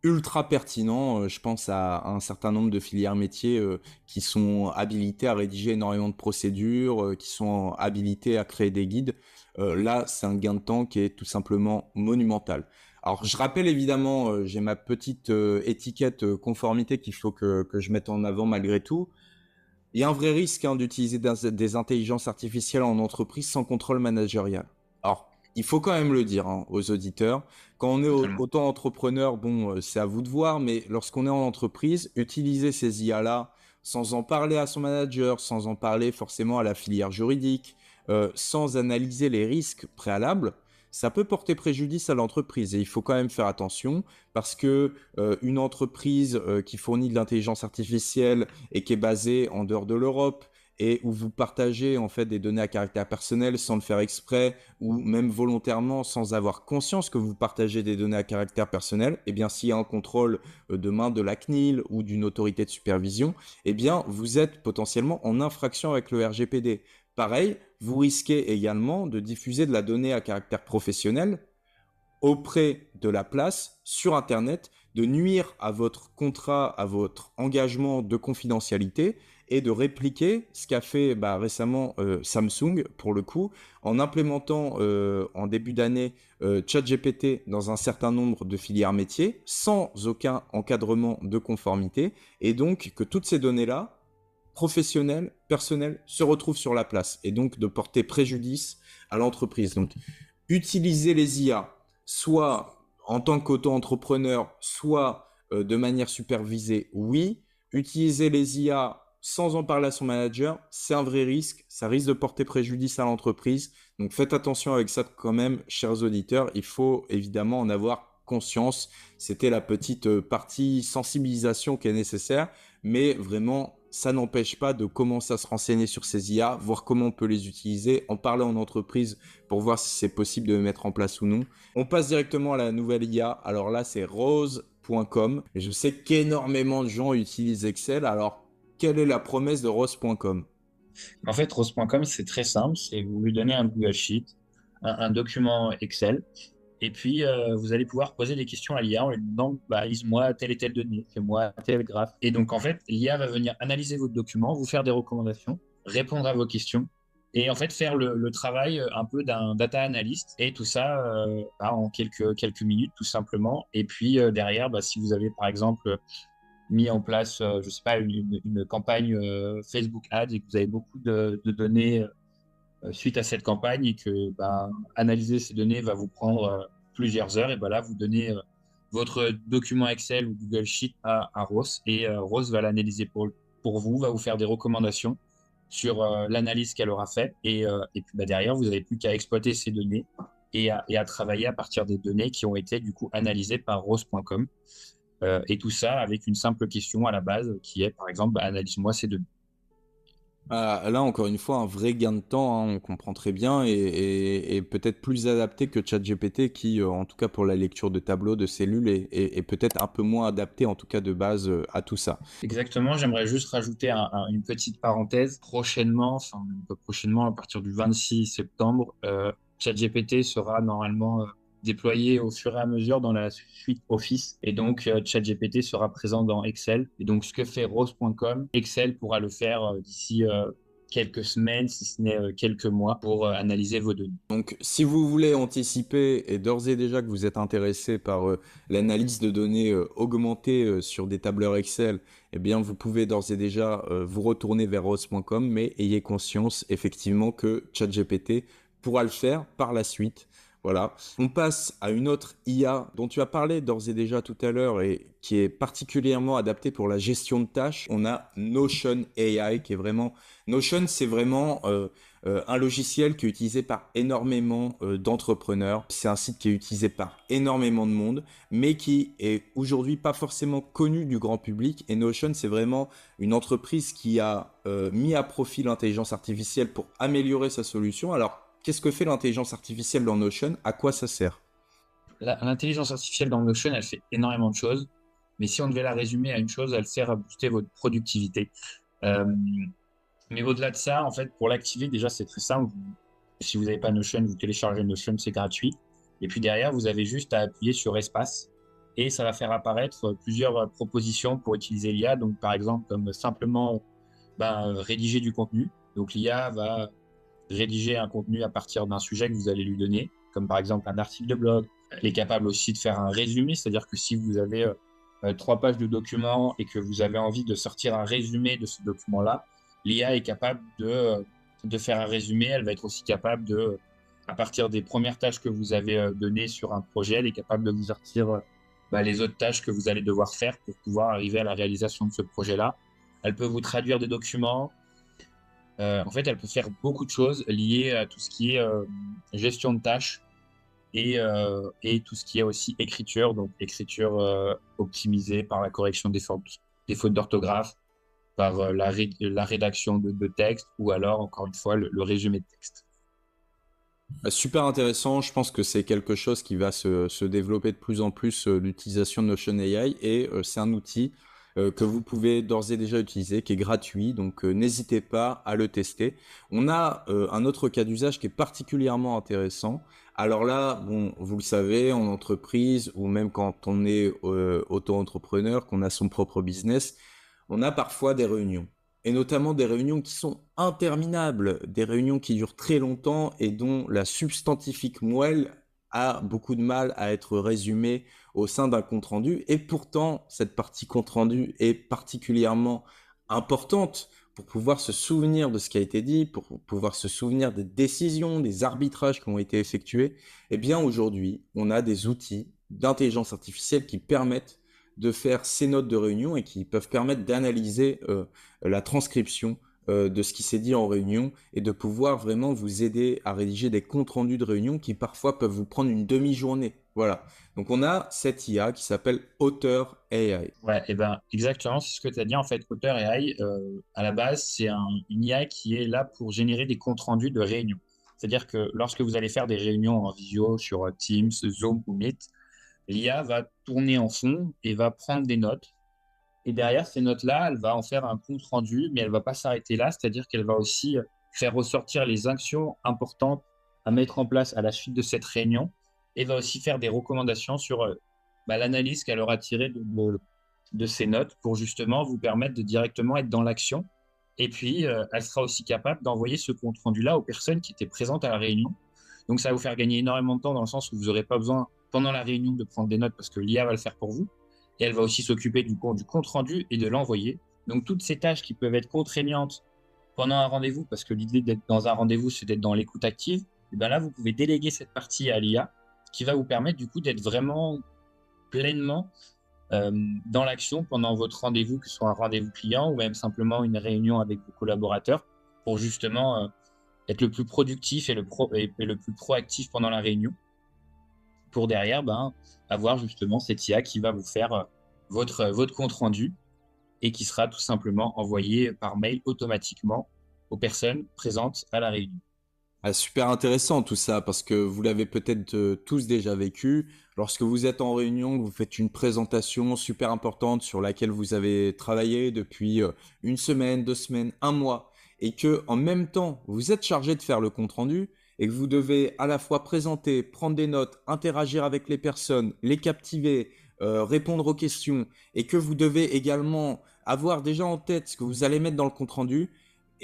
ultra pertinent. Je pense à un certain nombre de filières métiers qui sont habilités à rédiger énormément de procédures, qui sont habilités à créer des guides. Là, c'est un gain de temps qui est tout simplement monumental. Alors, je rappelle évidemment, j'ai ma petite étiquette conformité qu'il faut que je mette en avant malgré tout. Il y a un vrai risque d'utiliser des intelligences artificielles en entreprise sans contrôle managérial. Alors, il faut quand même le dire aux auditeurs. Quand on est Totalement. auto-entrepreneur, bon, c'est à vous de voir, mais lorsqu'on est en entreprise, utiliser ces IA-là sans en parler à son manager, sans en parler forcément à la filière juridique, sans analyser les risques préalables, ça peut porter préjudice à l'entreprise. Et il faut quand même faire attention parce que une entreprise qui fournit de l'intelligence artificielle et qui est basé en dehors de l'Europe et où vous partagez en fait des données à caractère personnel sans le faire exprès ou même volontairement sans avoir conscience que vous partagez des données à caractère personnel, eh bien s'il y a un contrôle demain de la CNIL ou d'une autorité de supervision, eh bien vous êtes potentiellement en infraction avec le RGPD. Pareil, vous risquez également de diffuser de la donnée à caractère professionnel auprès de la place sur Internet, de nuire à votre contrat, à votre engagement de confidentialité et de répliquer ce qu'a fait récemment Samsung, pour le coup, en implémentant en début d'année ChatGPT dans un certain nombre de filières métiers, sans aucun encadrement de conformité, et donc que toutes ces données-là, professionnelles, personnelles, se retrouvent sur la place, et donc de porter préjudice à l'entreprise. Donc, utiliser les IA soit en tant qu'auto-entrepreneur, soit de manière supervisée, oui. Utiliser les IA sans en parler à son manager, c'est un vrai risque. Ça risque de porter préjudice à l'entreprise. Donc faites attention avec ça quand même, chers auditeurs. Il faut évidemment en avoir conscience. C'était la petite partie sensibilisation qui est nécessaire. Mais vraiment, ça n'empêche pas de commencer à se renseigner sur ces IA, voir comment on peut les utiliser, en parler en entreprise pour voir si c'est possible de les mettre en place ou non. On passe directement à la nouvelle IA. Alors là, c'est rose.com. Et je sais qu'énormément de gens utilisent Excel. Alors, quelle est la promesse de rose.com? En fait, rose.com, c'est très simple. C'est vous lui donnez un Google Sheet un document Excel. Et puis, vous allez pouvoir poser des questions à l'IA en lui demandant, bah, lise-moi telle et telle donnée, fais-moi tel graphe. Et donc, en fait, l'IA va venir analyser votre document, vous faire des recommandations, répondre à vos questions et en fait faire le travail un peu d'un data analyst. Et tout ça bah, en quelques minutes, tout simplement. Et puis derrière, bah, si vous avez par exemple mis en place, je sais pas, une campagne Facebook Ads et que vous avez beaucoup de données suite à cette campagne et que bah, analyser ces données va vous prendre plusieurs heures, et bah, là, vous donnez votre document Excel ou Google Sheet à Rose et Rose va l'analyser pour vous, va vous faire des recommandations sur l'analyse qu'elle aura faite et puis bah, derrière, vous n'avez plus qu'à exploiter ces données et à travailler à partir des données qui ont été du coup analysées par rose.com et tout ça avec une simple question à la base qui est par exemple, bah, analyse-moi ces données. Ah, là, encore une fois, un vrai gain de temps, hein, on comprend très bien, et peut-être plus adapté que ChatGPT qui, en tout cas pour la lecture de tableaux, de cellules, est peut-être un peu moins adapté, en tout cas de base, à tout ça. Exactement, j'aimerais juste rajouter une petite parenthèse. Prochainement, enfin un peu prochainement, à partir du 26 septembre, ChatGPT sera normalement déployé au fur et à mesure dans la suite Office. Et donc, ChatGPT sera présent dans Excel. Et donc, ce que fait Rose.com, Excel pourra le faire d'ici quelques semaines, si ce n'est quelques mois, pour analyser vos données. Donc, si vous voulez anticiper et d'ores et déjà que vous êtes intéressé par l'analyse de données augmentée sur des tableurs Excel, eh bien, vous pouvez d'ores et déjà vous retourner vers rose.com, mais ayez conscience effectivement que ChatGPT pourra le faire par la suite. Voilà. On passe à une autre IA dont tu as parlé d'ores et déjà tout à l'heure et qui est particulièrement adaptée pour la gestion de tâches. On a Notion AI qui est vraiment... Notion, c'est vraiment un logiciel qui est utilisé par énormément d'entrepreneurs. C'est un site qui est utilisé par énormément de monde, mais qui est aujourd'hui pas forcément connu du grand public. Et Notion, c'est vraiment une entreprise qui a mis à profit l'intelligence artificielle pour améliorer sa solution. Alors, qu'est-ce que fait l'intelligence artificielle dans Notion? À quoi ça sert? L'intelligence artificielle dans Notion, elle fait énormément de choses. Mais si on devait la résumer à une chose, elle sert à booster votre productivité. Euh, mais au-delà de ça, en fait, pour l'activer, déjà, c'est très simple. Si vous n'avez pas Notion, vous téléchargez Notion, c'est gratuit. Et puis derrière, vous avez juste à appuyer sur Espace et ça va faire apparaître plusieurs propositions pour utiliser l'IA. Donc, par exemple, comme simplement rédiger du contenu. Donc, l'IA va rédiger un contenu à partir d'un sujet que vous allez lui donner, comme par exemple un article de blog. Elle est capable aussi de faire un résumé, c'est-à-dire que si vous avez 3 pages de document et que vous avez envie de sortir un résumé de ce document-là, l'IA est capable de faire un résumé. Elle va être aussi capable de, à partir des premières tâches que vous avez données sur un projet, elle est capable de vous sortir les autres tâches que vous allez devoir faire pour pouvoir arriver à la réalisation de ce projet-là. Elle peut vous traduire des documents. En fait, elle peut faire beaucoup de choses liées à tout ce qui est gestion de tâches et tout ce qui est aussi écriture, donc écriture optimisée par la correction des fautes d'orthographe, par la rédaction de texte ou alors, encore une fois, le résumé de texte. Super intéressant, je pense que c'est quelque chose qui va se développer de plus en plus, l'utilisation de Notion AI, et c'est un outil que vous pouvez d'ores et déjà utiliser, qui est gratuit, donc n'hésitez pas à le tester. On a un autre cas d'usage qui est particulièrement intéressant. Alors là, bon, vous le savez, en entreprise ou même quand on est auto-entrepreneur, qu'on a son propre business, on a parfois des réunions. Et notamment des réunions qui sont interminables, des réunions qui durent très longtemps et dont la substantifique moelle a beaucoup de mal à être résumée au sein d'un compte-rendu. Et pourtant, cette partie compte-rendu est particulièrement importante pour pouvoir se souvenir de ce qui a été dit, pour pouvoir se souvenir des décisions, des arbitrages qui ont été effectués. Eh bien, aujourd'hui, on a des outils d'intelligence artificielle qui permettent de faire ces notes de réunion et qui peuvent permettre d'analyser la transcription de ce qui s'est dit en réunion et de pouvoir vraiment vous aider à rédiger des comptes rendus de réunion qui parfois peuvent vous prendre une demi-journée. Voilà. Donc on a cette IA qui s'appelle Auteur AI. Ouais, et ben exactement, c'est ce que tu as dit. En fait, Auteur AI, à la base, c'est une IA qui est là pour générer des comptes rendus de réunions. C'est-à-dire que lorsque vous allez faire des réunions en visio sur Teams, Zoom ou Meet, l'IA va tourner en fond et va prendre des notes. Et derrière ces notes-là, elle va en faire un compte rendu, mais elle ne va pas s'arrêter là, c'est-à-dire qu'elle va aussi faire ressortir les actions importantes à mettre en place à la suite de cette réunion et va aussi faire des recommandations sur l'analyse qu'elle aura tirée de ces notes pour justement vous permettre de directement être dans l'action. Et puis, elle sera aussi capable d'envoyer ce compte-rendu-là aux personnes qui étaient présentes à la réunion. Donc, ça va vous faire gagner énormément de temps dans le sens où vous n'aurez pas besoin, pendant la réunion, de prendre des notes parce que l'IA va le faire pour vous. Et elle va aussi s'occuper du compte-rendu et de l'envoyer. Donc, toutes ces tâches qui peuvent être contraignantes pendant un rendez-vous, parce que l'idée d'être dans un rendez-vous, c'est d'être dans l'écoute active, et bien là, vous pouvez déléguer cette partie à l'IA qui va vous permettre du coup d'être vraiment pleinement euh, dans l'action pendant votre rendez-vous, que ce soit un rendez-vous client ou même simplement une réunion avec vos collaborateurs, pour justement être le plus productif et le plus proactif pendant la réunion, pour derrière avoir justement cette IA qui va vous faire votre compte rendu et qui sera tout simplement envoyé par mail automatiquement aux personnes présentes à la réunion. Ah, super intéressant tout ça parce que vous l'avez peut-être tous déjà vécu. Lorsque vous êtes en réunion, vous faites une présentation super importante sur laquelle vous avez travaillé depuis une semaine, 2 semaines, un mois, et que en même temps vous êtes chargé de faire le compte-rendu et que vous devez à la fois présenter, prendre des notes, interagir avec les personnes, les captiver, répondre aux questions, et que vous devez également avoir déjà en tête ce que vous allez mettre dans le compte-rendu,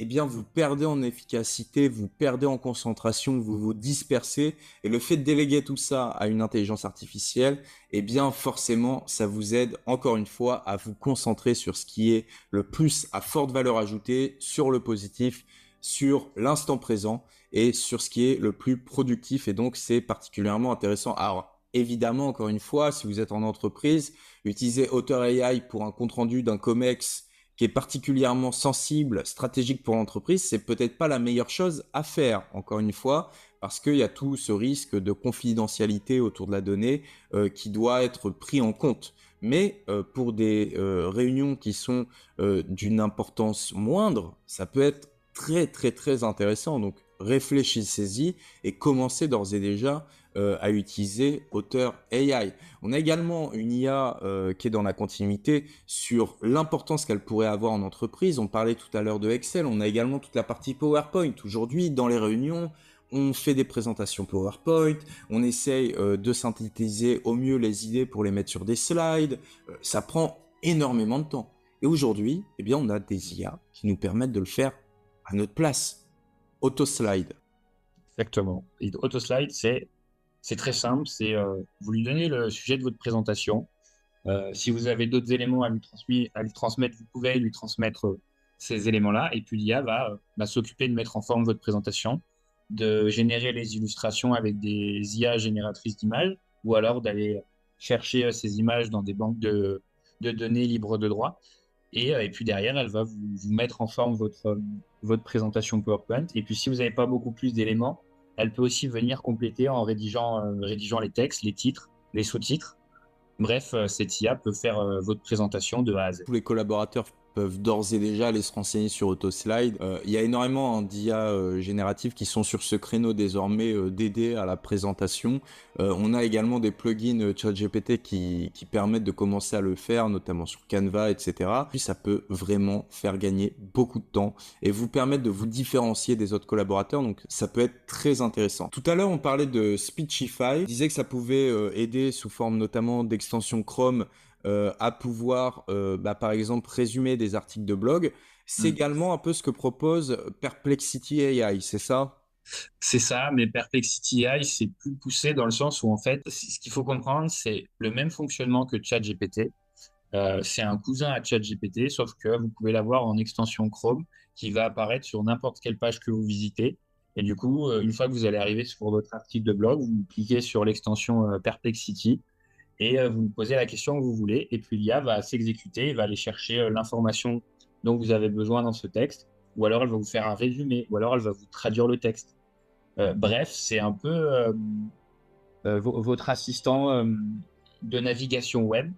eh bien, vous perdez en efficacité, vous perdez en concentration, vous vous dispersez. Et le fait de déléguer tout ça à une intelligence artificielle, eh bien, forcément, ça vous aide encore une fois à vous concentrer sur ce qui est le plus à forte valeur ajoutée, sur le positif, sur l'instant présent et sur ce qui est le plus productif. Et donc, c'est particulièrement intéressant. Alors, évidemment, encore une fois, si vous êtes en entreprise, utilisez Otter AI pour un compte rendu d'un COMEX qui est particulièrement sensible, stratégique pour l'entreprise, c'est peut-être pas la meilleure chose à faire, encore une fois, parce qu'il y a tout ce risque de confidentialité autour de la donnée qui doit être pris en compte. Mais pour des réunions qui sont d'une importance moindre, ça peut être très très très intéressant. Donc réfléchissez-y et commencez d'ores et déjà à utiliser Otter AI. On a également une IA qui est dans la continuité sur l'importance qu'elle pourrait avoir en entreprise. On parlait tout à l'heure de Excel, on a également toute la partie PowerPoint. Aujourd'hui, dans les réunions, on fait des présentations PowerPoint, on essaye de synthétiser au mieux les idées pour les mettre sur des slides. Ça prend énormément de temps. Et aujourd'hui, eh bien, on a des IA qui nous permettent de le faire à notre place. Autoslide. Exactement. Et AutoSlide, c'est très simple. Vous lui donnez le sujet de votre présentation. Si vous avez d'autres éléments à lui transmettre, vous pouvez lui transmettre ces éléments-là. Et puis l'IA va s'occuper de mettre en forme votre présentation, de générer les illustrations avec des IA génératrices d'images, ou alors d'aller chercher ces images dans des banques de données libres de droit. Et puis derrière, elle va vous mettre en forme votre présentation PowerPoint. Et puis si vous n'avez pas beaucoup plus d'éléments, elle peut aussi venir compléter en rédigeant les textes, les titres, les sous-titres. Bref, cette IA peut faire votre présentation de A à Z. Tous les collaborateurs peuvent d'ores et déjà aller se renseigner sur Autoslide. Il y a énormément d'IA génératives qui sont sur ce créneau désormais d'aider à la présentation. On a également des plugins ChatGPT qui permettent de commencer à le faire, notamment sur Canva, etc. Puis ça peut vraiment faire gagner beaucoup de temps et vous permettre de vous différencier des autres collaborateurs. Donc ça peut être très intéressant. Tout à l'heure, on parlait de Speechify. On disait que ça pouvait aider sous forme notamment d'extension Chrome à pouvoir, par exemple, résumer des articles de blog. C'est également un peu ce que propose Perplexity AI, c'est ça? C'est ça, mais Perplexity AI, c'est plus poussé dans le sens où, en fait, ce qu'il faut comprendre, c'est le même fonctionnement que ChatGPT. C'est un cousin à ChatGPT, sauf que vous pouvez l'avoir en extension Chrome qui va apparaître sur n'importe quelle page que vous visitez. Et du coup, une fois que vous allez arriver sur votre article de blog, vous cliquez sur l'extension Perplexity et vous lui posez la question que vous voulez. Et puis l'IA va s'exécuter, va aller chercher l'information dont vous avez besoin dans ce texte, ou alors elle va vous faire un résumé, ou alors elle va vous traduire le texte. Bref, c'est un peu votre assistant de navigation web.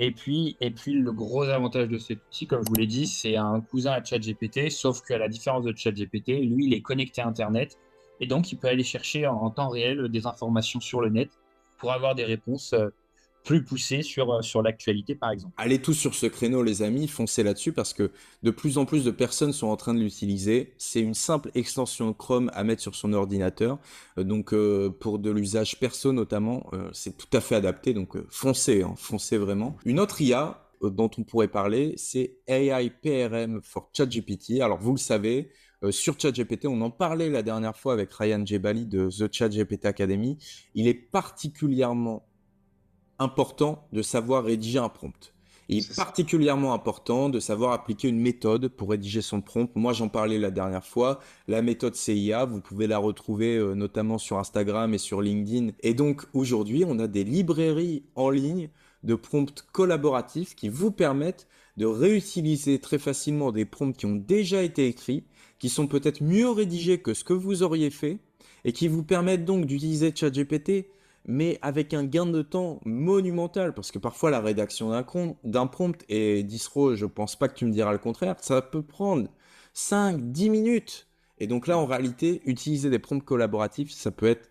Et puis, le gros avantage de cet outil, comme je vous l'ai dit, c'est un cousin à ChatGPT, sauf qu'à la différence de ChatGPT, lui, il est connecté à Internet et donc il peut aller chercher en temps réel des informations sur le net pour avoir des réponses plus poussées sur l'actualité, par exemple. Allez tous sur ce créneau, les amis, foncez là-dessus parce que de plus en plus de personnes sont en train de l'utiliser. C'est une simple extension Chrome à mettre sur son ordinateur. Pour de l'usage perso notamment, c'est tout à fait adapté. Foncez, hein, foncez vraiment. Une autre IA dont on pourrait parler, c'est AI PRM for ChatGPT. Alors vous le savez, sur ChatGPT, on en parlait la dernière fois avec Ryan Jebali de The ChatGPT Academy. Il est particulièrement important de savoir rédiger un prompt. Il est C'est ça. particulièrement important de savoir appliquer une méthode pour rédiger son prompt. Moi, j'en parlais la dernière fois. La méthode CIA, vous pouvez la retrouver notamment sur Instagram et sur LinkedIn. Et donc, aujourd'hui, on a des librairies en ligne de prompts collaboratifs qui vous permettent de réutiliser très facilement des prompts qui ont déjà été écrits, qui sont peut-être mieux rédigés que ce que vous auriez fait, et qui vous permettent donc d'utiliser ChatGPT mais avec un gain de temps monumental, parce que parfois la rédaction d'un prompt, et Disro, je pense pas que tu me diras le contraire, ça peut prendre 5, 10 minutes. Et donc là, en réalité, utiliser des prompts collaboratifs, ça peut être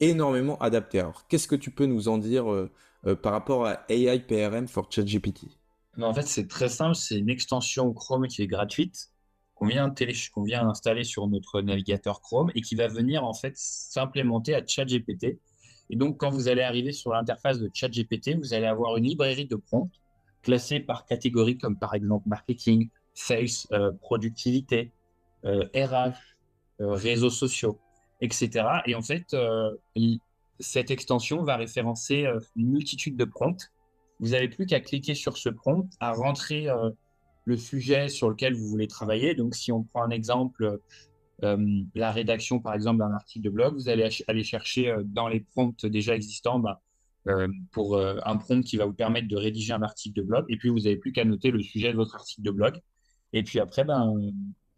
énormément adapté. Alors, qu'est-ce que tu peux nous en dire par rapport à AI PRM for ChatGPT? Mais en fait, c'est très simple. C'est une extension Chrome qui est gratuite, qu'on vient installer sur notre navigateur Chrome et qui va venir en fait s'implémenter à ChatGPT. Et donc, quand vous allez arriver sur l'interface de ChatGPT, vous allez avoir une librairie de prompts classés par catégorie, comme par exemple marketing, sales, productivité, RH, réseaux sociaux, etc. Et en fait, cette extension va référencer une multitude de prompts. Vous n'avez plus qu'à cliquer sur ce prompt, à rentrer le sujet sur lequel vous voulez travailler. Donc, si on prend un exemple, la rédaction, par exemple, d'un article de blog, vous allez aller chercher dans les prompts déjà existants pour un prompt qui va vous permettre de rédiger un article de blog. Et puis, vous n'avez plus qu'à noter le sujet de votre article de blog. Et puis après,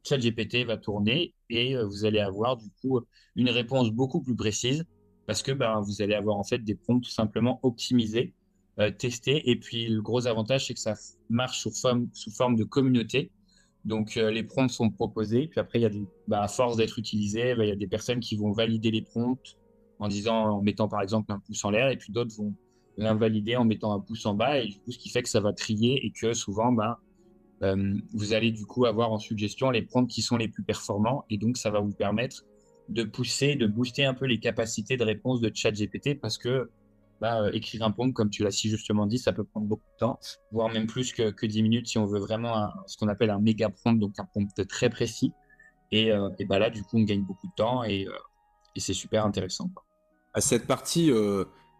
ChatGPT va tourner et vous allez avoir du coup une réponse beaucoup plus précise parce que vous allez avoir en fait des prompts tout simplement optimisés, testés. Et puis le gros avantage, c'est que ça marche sous forme de communauté. Donc les prompts sont proposés. Puis après, il y a à force d'être utilisés, il y a des personnes qui vont valider les prompts en mettant par exemple un pouce en l'air, et puis d'autres vont l'invalider en mettant un pouce en bas. Et du coup, ce qui fait que ça va trier et que souvent, vous allez du coup avoir en suggestion les prompts qui sont les plus performants et donc ça va vous permettre de de booster un peu les capacités de réponse de ChatGPT parce que écrire un prompt, comme tu l'as si justement dit, ça peut prendre beaucoup de temps, voire même plus que 10 minutes si on veut vraiment ce qu'on appelle un méga prompt, donc un prompt très précis. Là, du coup, on gagne beaucoup de temps et c'est super intéressant, quoi. Cette partie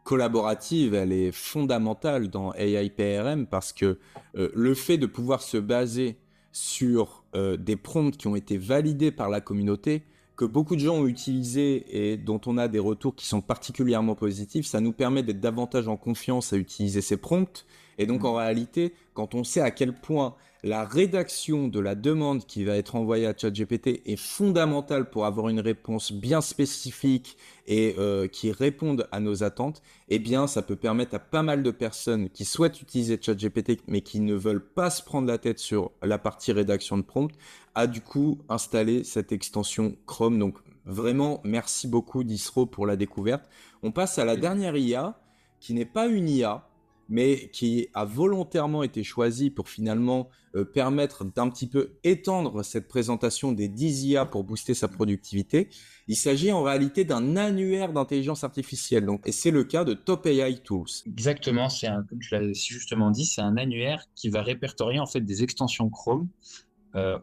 collaborative, elle est fondamentale dans AI PRM parce que le fait de pouvoir se baser sur des prompts qui ont été validés par la communauté, que beaucoup de gens ont utilisé et dont on a des retours qui sont particulièrement positifs, ça nous permet d'être davantage en confiance à utiliser ces prompts. Et donc en réalité, quand on sait à quel point la rédaction de la demande qui va être envoyée à ChatGPT est fondamentale pour avoir une réponse bien spécifique et qui répondent à nos attentes, eh bien, ça peut permettre à pas mal de personnes qui souhaitent utiliser ChatGPT, mais qui ne veulent pas se prendre la tête sur la partie rédaction de prompt, à du coup installer cette extension Chrome. Donc, vraiment, merci beaucoup Disro pour la découverte. On passe à la dernière IA, qui n'est pas une IA, mais qui a volontairement été choisie pour finalement permettre d'un petit peu étendre cette présentation des 10 IA pour booster sa productivité. Il s'agit en réalité d'un annuaire d'intelligence artificielle, et c'est le cas de Top AI Tools. Exactement, comme tu l'as si justement dit, c'est un annuaire qui va répertorier en fait des extensions Chrome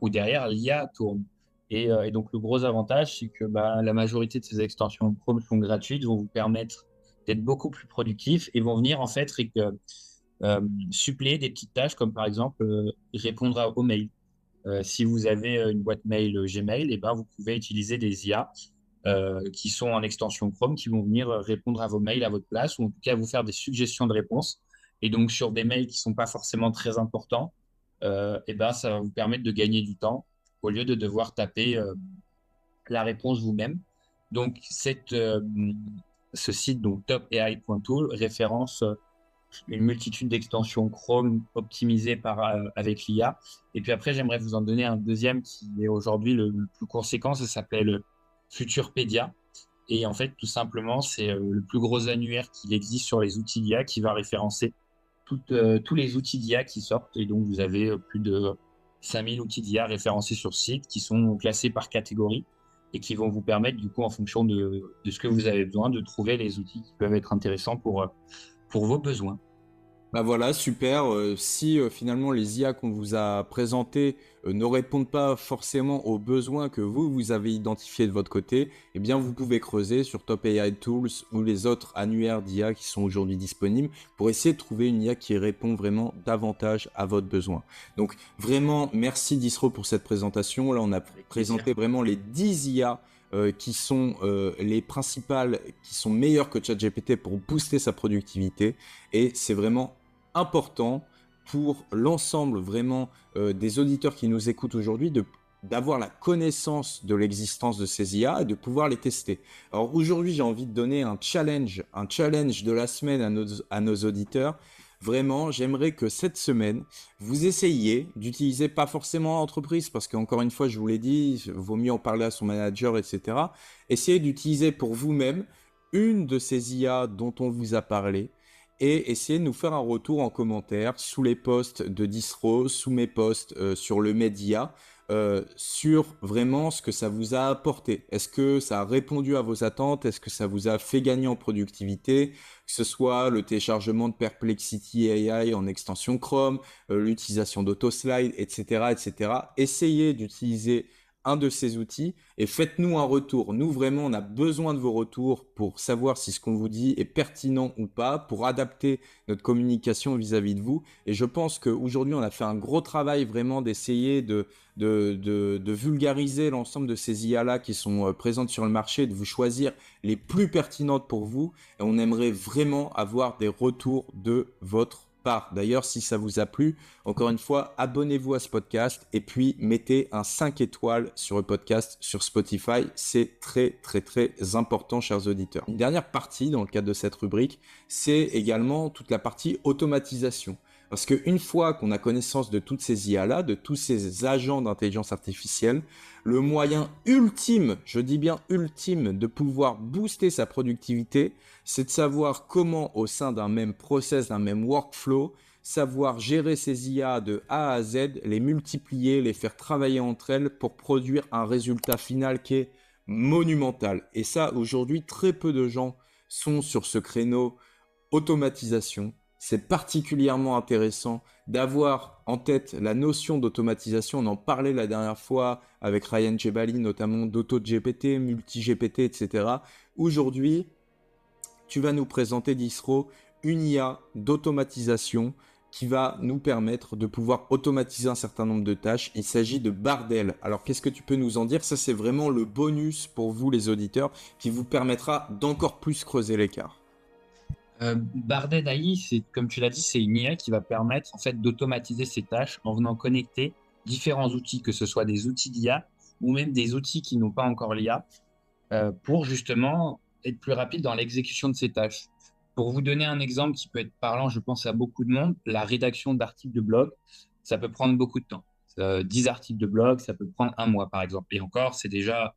où derrière l'IA tourne. Et donc le gros avantage, c'est que la majorité de ces extensions Chrome sont gratuites, vont vous permettre d'être beaucoup plus productif et vont venir en fait suppléer des petites tâches comme par exemple répondre aux mails. Si vous avez une boîte mail Gmail, vous pouvez utiliser des IA qui sont en extension Chrome qui vont venir répondre à vos mails à votre place ou en tout cas vous faire des suggestions de réponses. Et donc sur des mails qui ne sont pas forcément très importants, ça va vous permettre de gagner du temps au lieu de devoir taper la réponse vous-même. Donc ce site, donc topai.tool, référence une multitude d'extensions Chrome optimisées avec l'IA. Et puis après, j'aimerais vous en donner un deuxième qui est aujourd'hui le plus conséquent. Ça s'appelle Futurpedia. Et en fait, tout simplement, c'est le plus gros annuaire qu'il existe sur les outils d'IA qui va référencer tous les outils d'IA qui sortent. Et donc, vous avez plus de 5000 outils d'IA référencés sur site qui sont classés par catégorie et qui vont vous permettre, du coup, en fonction de ce que vous avez besoin, de trouver les outils qui peuvent être intéressants pour vos besoins. Bah voilà, super. Si finalement les IA qu'on vous a présentées ne répondent pas forcément aux besoins que vous avez identifiés de votre côté, eh bien vous pouvez creuser sur Top AI Tools ou les autres annuaires d'IA qui sont aujourd'hui disponibles pour essayer de trouver une IA qui répond vraiment davantage à votre besoin. Donc vraiment, merci Disro pour cette présentation. Là, on a Avec plaisir. présenté vraiment les 10 IA qui sont les principales, qui sont meilleures que ChatGPT pour booster sa productivité. Et c'est vraiment important pour l'ensemble vraiment des auditeurs qui nous écoutent aujourd'hui d'avoir la connaissance de l'existence de ces IA et de pouvoir les tester. Alors aujourd'hui, j'ai envie de donner un challenge de la semaine à nos auditeurs. Vraiment, j'aimerais que cette semaine, vous essayiez d'utiliser, pas forcément en entreprise, parce qu'encore une fois, je vous l'ai dit, vaut mieux en parler à son manager, etc. Essayez d'utiliser pour vous-même une de ces IA dont on vous a parlé et essayez de nous faire un retour en commentaire sous les posts de Disro, sous mes posts sur le Média, sur vraiment ce que ça vous a apporté. Est-ce que ça a répondu à vos attentes? Est-ce que ça vous a fait gagner en productivité? Que ce soit le téléchargement de Perplexity AI en extension Chrome, l'utilisation d'AutoSlide, etc., etc. Essayez d'utiliser un de ces outils et faites-nous un retour. Nous, vraiment, on a besoin de vos retours pour savoir si ce qu'on vous dit est pertinent ou pas, pour adapter notre communication vis-à-vis de vous. Et je pense qu'aujourd'hui, on a fait un gros travail vraiment d'essayer de vulgariser l'ensemble de ces IA-là qui sont présentes sur le marché, de vous choisir les plus pertinentes pour vous. Et on aimerait vraiment avoir des retours de votre part. D'ailleurs, si ça vous a plu, encore une fois, abonnez-vous à ce podcast et puis mettez un 5 étoiles sur le podcast sur Spotify. C'est très, très, très important, chers auditeurs. Une dernière partie dans le cadre de cette rubrique, c'est également toute la partie automatisation. Parce qu'une fois qu'on a connaissance de toutes ces IA-là, de tous ces agents d'intelligence artificielle, le moyen ultime, je dis bien ultime, de pouvoir booster sa productivité, c'est de savoir comment au sein d'un même process, d'un même workflow, savoir gérer ces IA de A à Z, les multiplier, les faire travailler entre elles pour produire un résultat final qui est monumental. Et ça, aujourd'hui, très peu de gens sont sur ce créneau automatisation. C'est particulièrement intéressant d'avoir en tête la notion d'automatisation. On en parlait la dernière fois avec Ryan Jebali, notamment d'auto-GPT, multi-GPT, etc. Aujourd'hui, tu vas nous présenter, Disro, une IA d'automatisation qui va nous permettre de pouvoir automatiser un certain nombre de tâches. Il s'agit de Bardel. Alors, qu'est-ce que tu peux nous en dire? Ça, c'est vraiment le bonus pour vous, les auditeurs, qui vous permettra d'encore plus creuser l'écart. Bardet AI, c'est, comme tu l'as dit, c'est une IA qui va permettre en fait d'automatiser ces tâches en venant connecter différents outils, que ce soit des outils d'IA ou même des outils qui n'ont pas encore l'IA, pour justement être plus rapide dans l'exécution de ces tâches. Pour vous donner un exemple qui peut être parlant, je pense à beaucoup de monde, la rédaction d'articles de blog, ça peut prendre beaucoup de temps. 10 articles de blog, ça peut prendre un mois, par exemple. Et encore, c'est déjà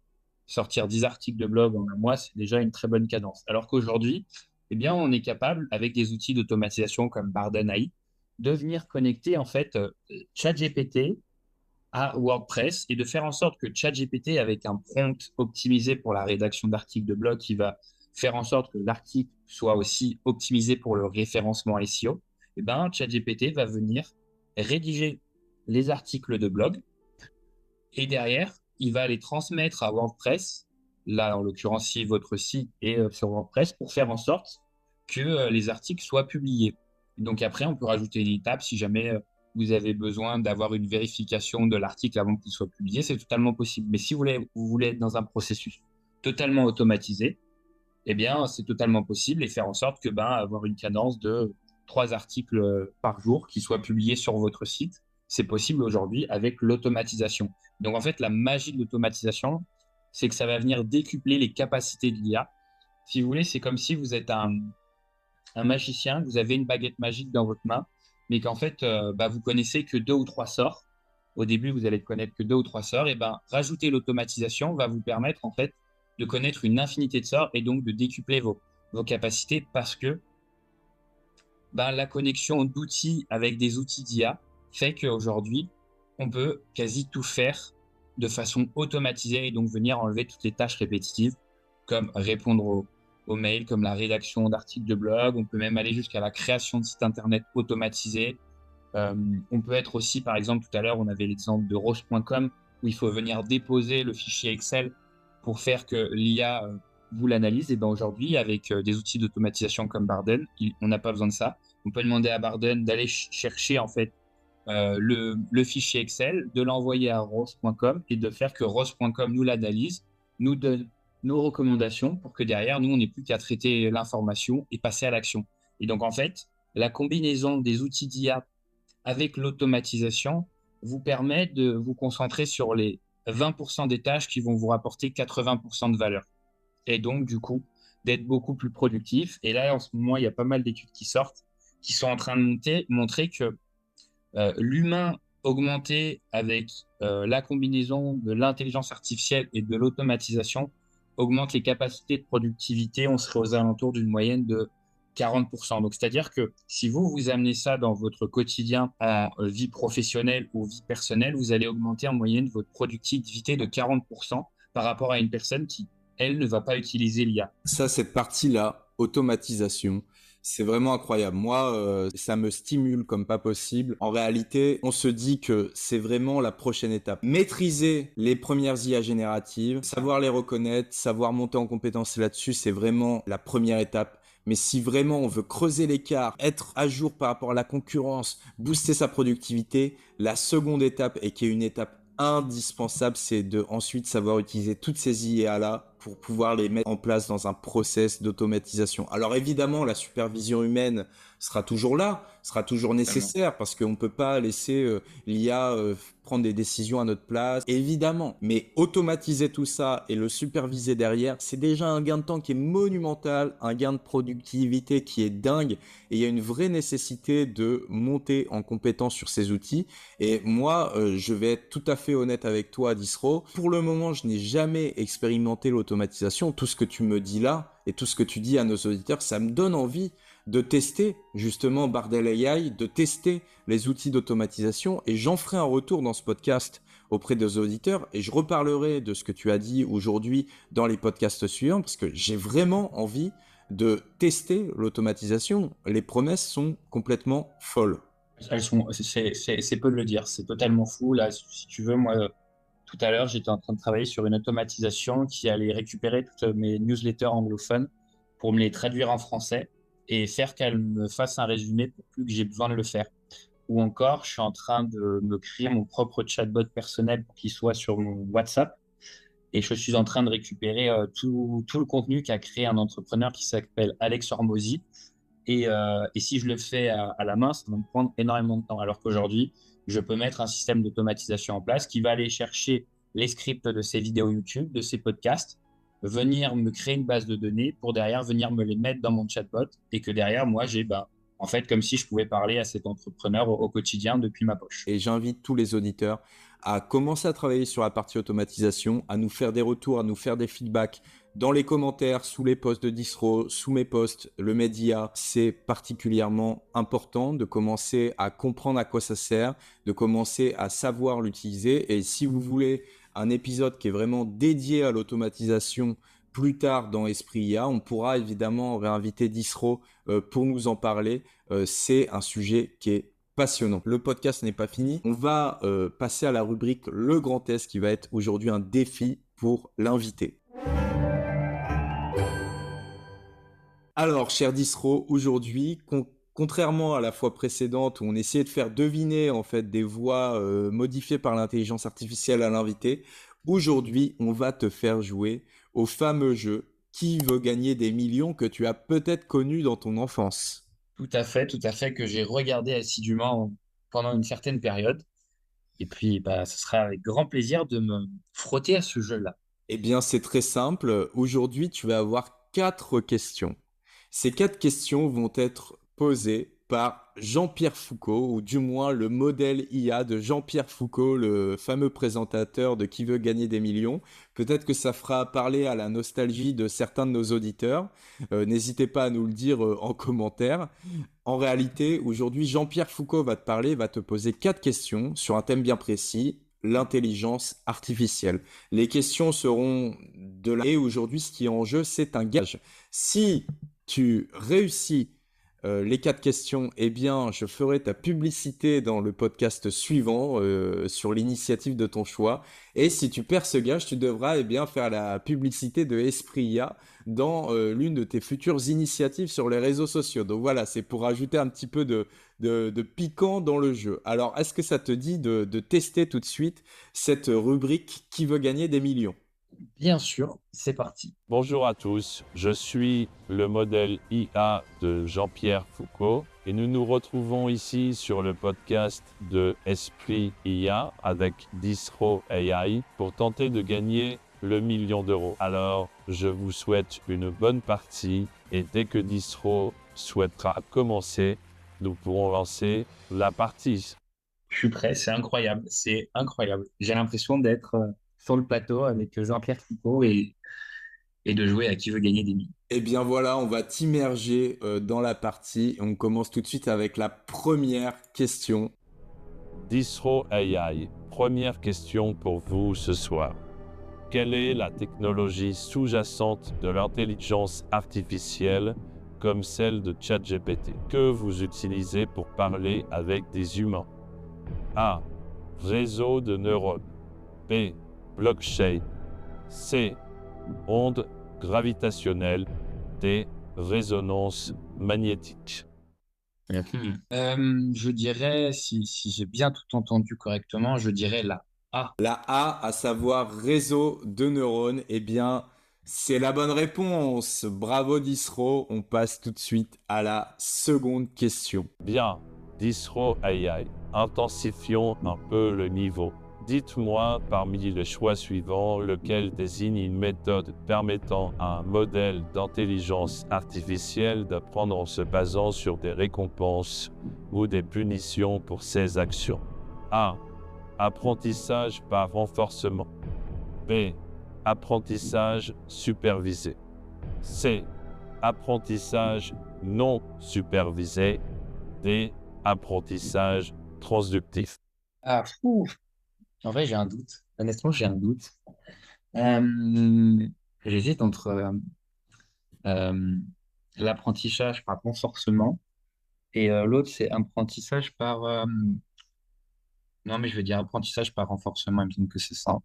sortir 10 articles de blog en un mois, c'est déjà une très bonne cadence. Alors qu'aujourd'hui, eh bien, on est capable, avec des outils d'automatisation comme Barden AI, de venir connecter en fait ChatGPT à WordPress et de faire en sorte que ChatGPT, avec un prompt optimisé pour la rédaction d'articles de blog, qui va faire en sorte que l'article soit aussi optimisé pour le référencement SEO, et ben, ChatGPT va venir rédiger les articles de blog et derrière, il va les transmettre à WordPress, là en l'occurrence si votre site est sur WordPress, pour faire en sorte que les articles soient publiés. Donc après, on peut rajouter une étape si jamais vous avez besoin d'avoir une vérification de l'article avant qu'il soit publié, c'est totalement possible. Mais si vous voulez être dans un processus totalement automatisé, eh bien, c'est totalement possible et faire en sorte que avoir une cadence de 3 articles par jour qui soient publiés sur votre site, c'est possible aujourd'hui avec l'automatisation. Donc, en fait, la magie de l'automatisation, c'est que ça va venir décupler les capacités de l'IA. Si vous voulez, c'est comme si vous êtes un magicien, vous avez une baguette magique dans votre main, mais qu'en fait, vous connaissez que 2 ou 3 sorts. Au début, vous allez connaître que 2 ou 3 sorts. Et rajouter l'automatisation va vous permettre, en fait, de connaître une infinité de sorts et donc de décupler vos capacités parce que ben, la connexion d'outils avec des outils d'IA fait qu'aujourd'hui, on peut quasi tout faire de façon automatisée et donc venir enlever toutes les tâches répétitives, comme répondre aux mails, comme la rédaction d'articles de blog. On peut même aller jusqu'à la création de sites internet automatisés. On peut être aussi, par exemple, tout à l'heure, on avait l'exemple de Roche.com où il faut venir déposer le fichier Excel pour faire que l'IA vous l'analyse. Et ben aujourd'hui, avec des outils d'automatisation comme Barden, on n'a pas besoin de ça. On peut demander à Barden d'aller chercher en fait le fichier Excel, de l'envoyer à Roche.com et de faire que Roche.com nous l'analyse, nous donne nos recommandations pour que derrière, nous, on n'ait plus qu'à traiter l'information et passer à l'action. Et donc, en fait, la combinaison des outils d'IA avec l'automatisation vous permet de vous concentrer sur les 20% des tâches qui vont vous rapporter 80% de valeur. Et donc, du coup, d'être beaucoup plus productif. Et là, en ce moment, il y a pas mal d'études qui sortent, qui sont en train de montrer que l'humain augmenté avec la combinaison de l'intelligence artificielle et de l'automatisation augmente les capacités de productivité. On serait aux alentours d'une moyenne de 40%. Donc, c'est-à-dire que si vous amenez ça dans votre quotidien en vie professionnelle ou vie personnelle, vous allez augmenter en moyenne votre productivité de 40% par rapport à une personne qui, elle, ne va pas utiliser l'IA. Ça, cette partie-là, automatisation, c'est vraiment incroyable. Moi, ça me stimule comme pas possible. En réalité, on se dit que c'est vraiment la prochaine étape. Maîtriser les premières IA génératives, savoir les reconnaître, savoir monter en compétence là-dessus, c'est vraiment la première étape. Mais si vraiment on veut creuser l'écart, être à jour par rapport à la concurrence, booster sa productivité, la seconde étape, et qui est une étape indispensable, c'est de ensuite savoir utiliser toutes ces IA-là pour pouvoir les mettre en place dans un process d'automatisation. Alors évidemment, la supervision humaine sera toujours là, sera toujours nécessaire parce qu'on ne peut pas laisser l'IA prendre des décisions à notre place, évidemment. Mais automatiser tout ça et le superviser derrière, c'est déjà un gain de temps qui est monumental, un gain de productivité qui est dingue, et il y a une vraie nécessité de monter en compétence sur ces outils. Et moi, je vais être tout à fait honnête avec toi, Disro. Pour le moment, je n'ai jamais expérimenté l'automatisation. Tout ce que tu me dis là et tout ce que tu dis à nos auditeurs, ça me donne envie de tester justement Bardel AI, de tester les outils d'automatisation, et j'en ferai un retour dans ce podcast auprès des auditeurs et je reparlerai de ce que tu as dit aujourd'hui dans les podcasts suivants parce que j'ai vraiment envie de tester l'automatisation. Les promesses sont complètement folles. C'est peu de le dire, c'est totalement fou. Là, si tu veux, moi, tout à l'heure, j'étais en train de travailler sur une automatisation qui allait récupérer toutes mes newsletters anglophones pour me les traduire en français et faire qu'elles me fassent un résumé pour plus que j'ai besoin de le faire. Ou encore, je suis en train de me créer mon propre chatbot personnel pour qu'il soit sur mon WhatsApp. Et je suis en train de récupérer tout le contenu qu'a créé un entrepreneur qui s'appelle Alex Hormozy. Et si je le fais à la main, ça va me prendre énormément de temps. Alors qu'aujourd'hui, je peux mettre un système d'automatisation en place qui va aller chercher les scripts de ces vidéos YouTube, de ces podcasts, venir me créer une base de données pour derrière venir me les mettre dans mon chatbot et que derrière, moi, j'ai en fait comme si je pouvais parler à cet entrepreneur au quotidien depuis ma poche. Et j'invite tous les auditeurs à commencer à travailler sur la partie automatisation, à nous faire des retours, à nous faire des feedbacks dans les commentaires, sous les posts de Disro, sous mes posts, le média. C'est particulièrement important de commencer à comprendre à quoi ça sert, de commencer à savoir l'utiliser. Et si vous voulez un épisode qui est vraiment dédié à l'automatisation plus tard dans Esprit IA, on pourra évidemment réinviter Disro pour nous en parler. C'est un sujet qui est passionnant. Le podcast n'est pas fini. On va passer à la rubrique Le Grand Test qui va être aujourd'hui un défi pour l'invité. Alors, cher Disro, aujourd'hui, contrairement à la fois précédente où on essayait de faire deviner en fait des voix modifiées par l'intelligence artificielle à l'invité, aujourd'hui, on va te faire jouer au fameux jeu Qui veut gagner des millions que tu as peut-être connu dans ton enfance. Tout à fait, que j'ai regardé assidûment pendant une certaine période. Et puis, ce sera avec grand plaisir de me frotter à ce jeu-là. Eh bien, c'est très simple. Aujourd'hui, tu vas avoir 4 questions. Ces 4 questions vont être posées par Jean-Pierre Foucault, ou du moins le modèle IA de Jean-Pierre Foucault, le fameux présentateur de Qui veut gagner des millions. Peut-être que ça fera parler à la nostalgie de certains de nos auditeurs. N'hésitez pas à nous le dire en commentaire. En réalité, aujourd'hui, Jean-Pierre Foucault va te parler, va te poser 4 questions sur un thème bien précis, l'intelligence artificielle. Les questions seront de là. Et aujourd'hui, ce qui est en jeu, c'est un gage. Si tu réussis les 4 questions, eh bien, je ferai ta publicité dans le podcast suivant sur l'initiative de ton choix. Et si tu perds ce gage, tu devras eh bien, faire la publicité de Esprit IA dans l'une de tes futures initiatives sur les réseaux sociaux. Donc voilà, c'est pour ajouter un petit peu de piquant dans le jeu. Alors, est-ce que ça te dit de tester tout de suite cette rubrique Qui veut gagner des millions? Bien sûr, c'est parti. Bonjour à tous, je suis le modèle IA de Jean-Pierre Foucault et nous nous retrouvons ici sur le podcast de Esprit IA avec Distro AI pour tenter de gagner le million d'euros. Alors, je vous souhaite une bonne partie et dès que Distro souhaitera commencer, nous pourrons lancer la partie. Je suis prêt, c'est incroyable, c'est incroyable. J'ai l'impression d'être sur le plateau avec Jean-Pierre Foucault et de jouer à Qui veut gagner des millions. Eh bien voilà, on va t'immerger dans la partie. On commence tout de suite avec la première question. Distro AI, première question pour vous ce soir. Quelle est la technologie sous-jacente de l'intelligence artificielle comme celle de ChatGPT que vous utilisez pour parler avec des humains? A. Réseau de neurones. B. Blockchain. C. Ondes gravitationnelles. D. Résonance magnétique. Je dirais, si j'ai bien tout entendu correctement, je dirais la A. La A, à savoir réseau de neurones, eh bien, c'est la bonne réponse. Bravo Disro. On passe tout de suite à la seconde question. Bien, Distro AI, intensifions un peu le niveau. Dites-moi parmi les choix suivants lequel désigne une méthode permettant à un modèle d'intelligence artificielle d'apprendre en se basant sur des récompenses ou des punitions pour ses actions. A. Apprentissage par renforcement. B. Apprentissage supervisé. C. Apprentissage non supervisé. D. Apprentissage transductif. Ah, fou. En vrai, j'ai un doute. Honnêtement, j'ai un doute. Euh, J'hésite entre euh, l'apprentissage par renforcement et l'autre, c'est apprentissage par... Non, mais je vais dire apprentissage par renforcement, il me semble que c'est ça.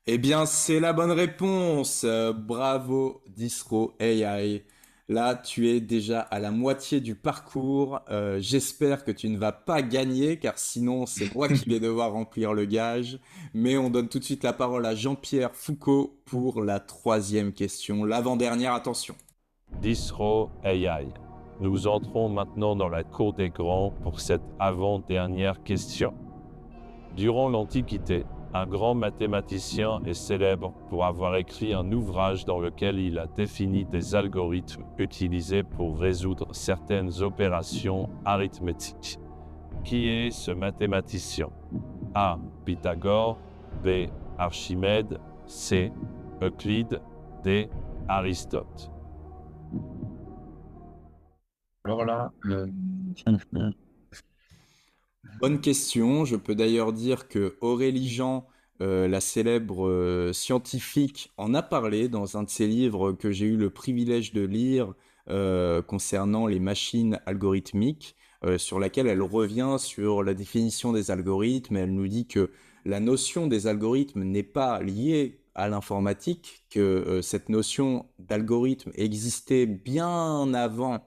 Eh bien, c'est la bonne réponse. Bravo Disro AI. Là, tu es déjà à la moitié du parcours. J'espère que tu ne vas pas gagner, car sinon, c'est moi qui vais devoir remplir le gage. Mais on donne tout de suite la parole à Jean-Pierre Foucault pour la troisième question. L'avant-dernière, attention. Distro AI. Nous entrons maintenant dans la cour des grands pour cette avant-dernière question. Durant l'Antiquité, un grand mathématicien est célèbre pour avoir écrit un ouvrage dans lequel il a défini des algorithmes utilisés pour résoudre certaines opérations arithmétiques. Qui est ce mathématicien? A. Pythagore. B. Archimède. C. Euclide. D. Aristote. Alors là, Bonne question. Je peux d'ailleurs dire que Aurélie Jean, la célèbre scientifique, en a parlé dans un de ses livres que j'ai eu le privilège de lire concernant les machines algorithmiques, sur laquelle elle revient sur la définition des algorithmes. Elle nous dit que la notion des algorithmes n'est pas liée à l'informatique, que cette notion d'algorithme existait bien avant,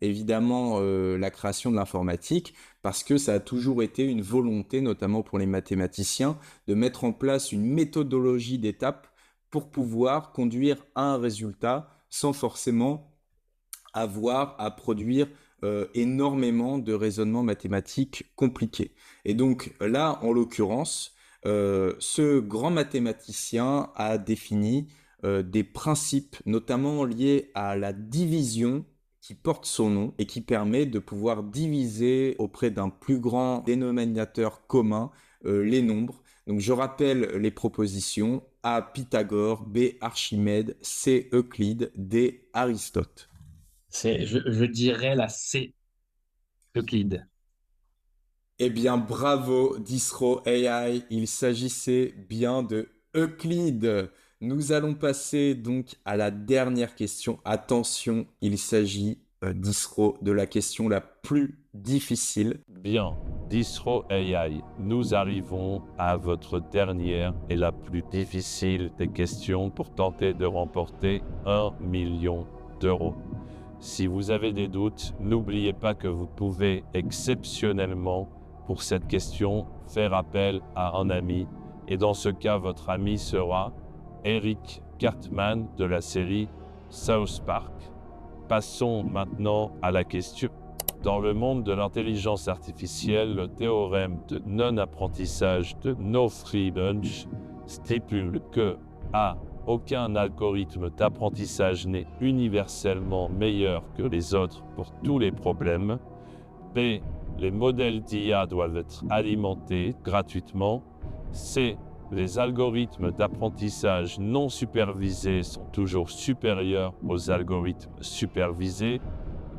évidemment, la création de l'informatique, parce que ça a toujours été une volonté, notamment pour les mathématiciens, de mettre en place une méthodologie d'étapes pour pouvoir conduire à un résultat sans forcément avoir à produire énormément de raisonnements mathématiques compliqués. Et donc là, en l'occurrence, ce grand mathématicien a défini des principes, notamment liés à la division, qui porte son nom et qui permet de pouvoir diviser auprès d'un plus grand dénominateur commun les nombres. Donc je rappelle les propositions: A, Pythagore; B, Archimède; C, Euclide; D, Aristote. Je dirais la C, Euclide. Eh bien, bravo, Disro AI. Il s'agissait bien de Euclide. Nous allons passer donc à la dernière question. Attention, il s'agit, Disro, de la question la plus difficile. Bien, Distro AI, nous arrivons à votre dernière et la plus difficile des questions pour tenter de remporter 1 million d'euros. Si vous avez des doutes, n'oubliez pas que vous pouvez exceptionnellement, pour cette question, faire appel à un ami. Et dans ce cas, votre ami sera Eric Cartman de la série South Park. Passons maintenant à la question. Dans le monde de l'intelligence artificielle, le théorème de non-apprentissage de No Free Lunch stipule que A. Aucun algorithme d'apprentissage n'est universellement meilleur que les autres pour tous les problèmes. B. Les modèles d'IA doivent être alimentés gratuitement. C. Les algorithmes d'apprentissage non supervisés sont toujours supérieurs aux algorithmes supervisés.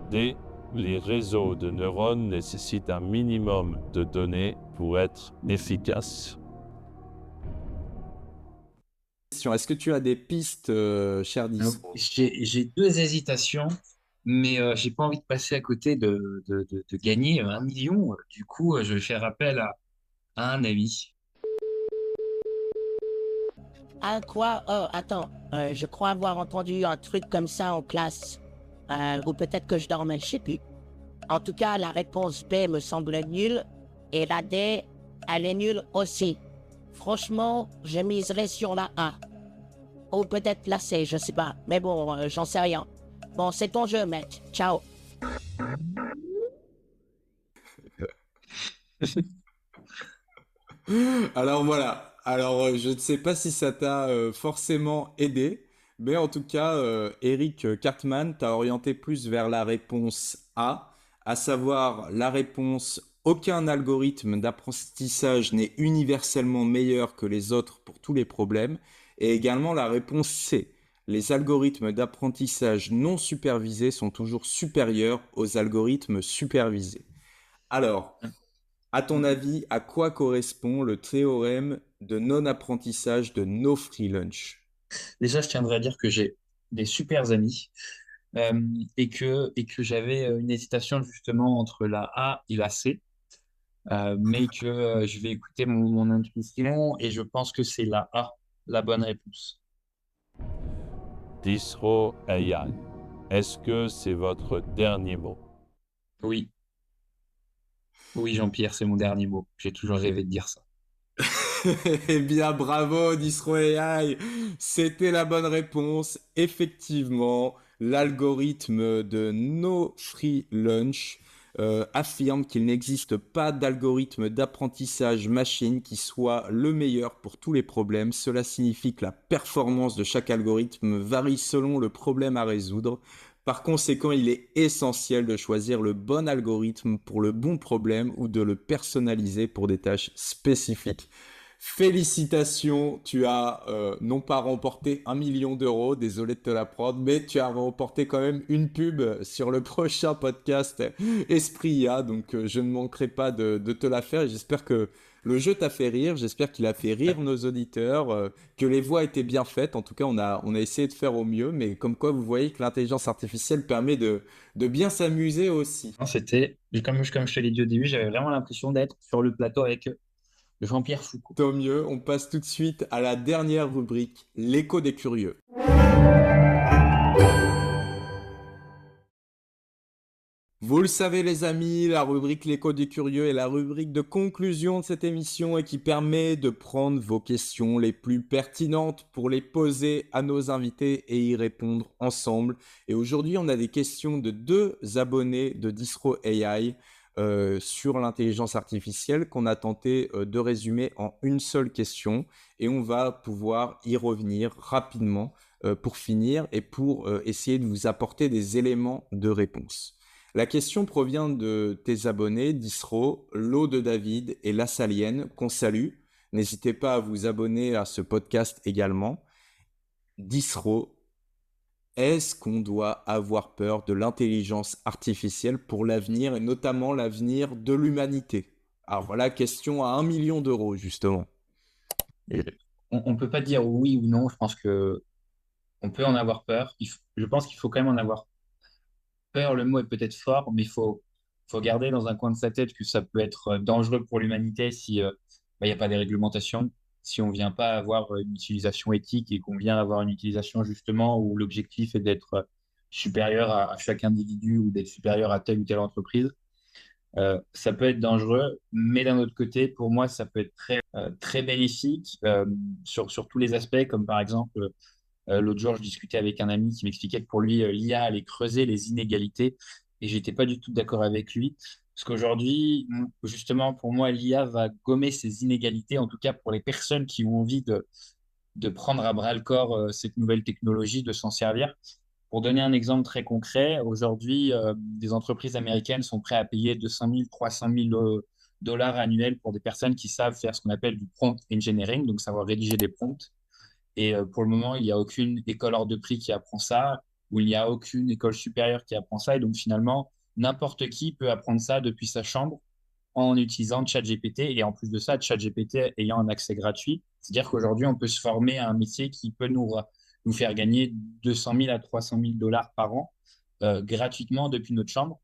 D. Les réseaux de neurones nécessitent un minimum de données pour être efficaces. Est-ce que tu as des pistes, cher Alors, Disro? j'ai deux hésitations, mais j'ai pas envie de passer à côté de gagner 1 million. Du coup, je vais faire appel à un ami. Ah quoi? Oh, attends. Je crois avoir entendu un truc comme ça en classe. Ou peut-être que je dormais, je sais plus. En tout cas, la réponse B me semble nulle. Et la D, elle est nulle aussi. Franchement, je miserais sur la A. Ou peut-être la C, je sais pas. Mais bon, j'en sais rien. Bon, c'est ton jeu, mec. Ciao. Alors voilà. Alors je ne sais pas si ça t'a forcément aidé, mais en tout cas, Eric Cartman t'a orienté plus vers la réponse A, à savoir la réponse: aucun algorithme d'apprentissage n'est universellement meilleur que les autres pour tous les problèmes, et également la réponse C: les algorithmes d'apprentissage non supervisés sont toujours supérieurs aux algorithmes supervisés. Alors, à ton avis, à quoi correspond le théorème de non-apprentissage de No Free Lunch? Déjà, je tiendrais à dire que j'ai des super amis et que j'avais une hésitation justement entre la A et la C, mais que je vais écouter mon intuition et je pense que c'est la A, la bonne réponse. Distro AI, est-ce que c'est votre dernier mot? Oui, oui, Jean-Pierre, c'est mon dernier mot. J'ai toujours rêvé de dire ça. Eh bien, bravo, Disro AI. C'était la bonne réponse. Effectivement, l'algorithme de No Free Lunch affirme qu'il n'existe pas d'algorithme d'apprentissage machine qui soit le meilleur pour tous les problèmes. Cela signifie que la performance de chaque algorithme varie selon le problème à résoudre. Par conséquent, il est essentiel de choisir le bon algorithme pour le bon problème ou de le personnaliser pour des tâches spécifiques. Félicitations, tu as non pas remporté 1 million d'euros, désolé de te l'apprendre, mais tu as remporté quand même une pub sur le prochain podcast Esprit IA, donc je ne manquerai pas de te la faire, et j'espère que le jeu t'a fait rire, j'espère qu'il a fait rire nos auditeurs, que les voix étaient bien faites. En tout cas, on a essayé de faire au mieux, mais comme quoi vous voyez que l'intelligence artificielle permet de bien s'amuser aussi. Non, c'était, comme je te l'ai dit au début, j'avais vraiment l'impression d'être sur le plateau avec Jean-Pierre Foucault. Tant mieux, on passe tout de suite à la dernière rubrique, l'écho des curieux. Vous le savez les amis, la rubrique l'écho des curieux est la rubrique de conclusion de cette émission et qui permet de prendre vos questions les plus pertinentes pour les poser à nos invités et y répondre ensemble. Et aujourd'hui, on a des questions de 2 abonnés de Distro AI sur l'intelligence artificielle qu'on a tenté de résumer en une seule question et on va pouvoir y revenir rapidement pour finir et pour essayer de vous apporter des éléments de réponse. La question provient de tes abonnés, Disro, L'Eau de David et La Salienne, qu'on salue. N'hésitez pas à vous abonner à ce podcast également. Disro, est-ce qu'on doit avoir peur de l'intelligence artificielle pour l'avenir et notamment l'avenir de l'humanité? Alors voilà, question à 1 million d'euros justement. On ne peut pas dire oui ou non. Je pense que on peut en avoir peur. Je pense qu'il faut quand même en avoir peur. Le mot est peut-être fort, mais faut garder dans un coin de sa tête que ça peut être dangereux pour l'humanité si il n'y a pas des réglementations, si on ne vient pas avoir une utilisation éthique et qu'on vient avoir une utilisation justement où l'objectif est d'être supérieur à chaque individu ou d'être supérieur à telle ou telle entreprise. Ça peut être dangereux, mais d'un autre côté, pour moi, ça peut être très bénéfique sur tous les aspects, comme par exemple, l'autre jour, je discutais avec un ami qui m'expliquait que pour lui, l'IA allait creuser les inégalités, et j'étais pas du tout d'accord avec lui, parce qu'aujourd'hui, justement, pour moi, l'IA va gommer ces inégalités, en tout cas pour les personnes qui ont envie de prendre à bras le corps cette nouvelle technologie, de s'en servir. Pour donner un exemple très concret, aujourd'hui, des entreprises américaines sont prêtes à payer 200 000, 300 000 dollars annuels pour des personnes qui savent faire ce qu'on appelle du prompt engineering, donc savoir rédiger des prompts. Et pour le moment, il n'y a aucune école hors de prix qui apprend ça, ou il n'y a aucune école supérieure qui apprend ça. Et donc finalement, n'importe qui peut apprendre ça depuis sa chambre en utilisant ChatGPT. Et en plus de ça, ChatGPT ayant un accès gratuit, c'est-à-dire qu'aujourd'hui, on peut se former à un métier qui peut nous faire gagner 200 000 à 300 000 dollars par an gratuitement depuis notre chambre.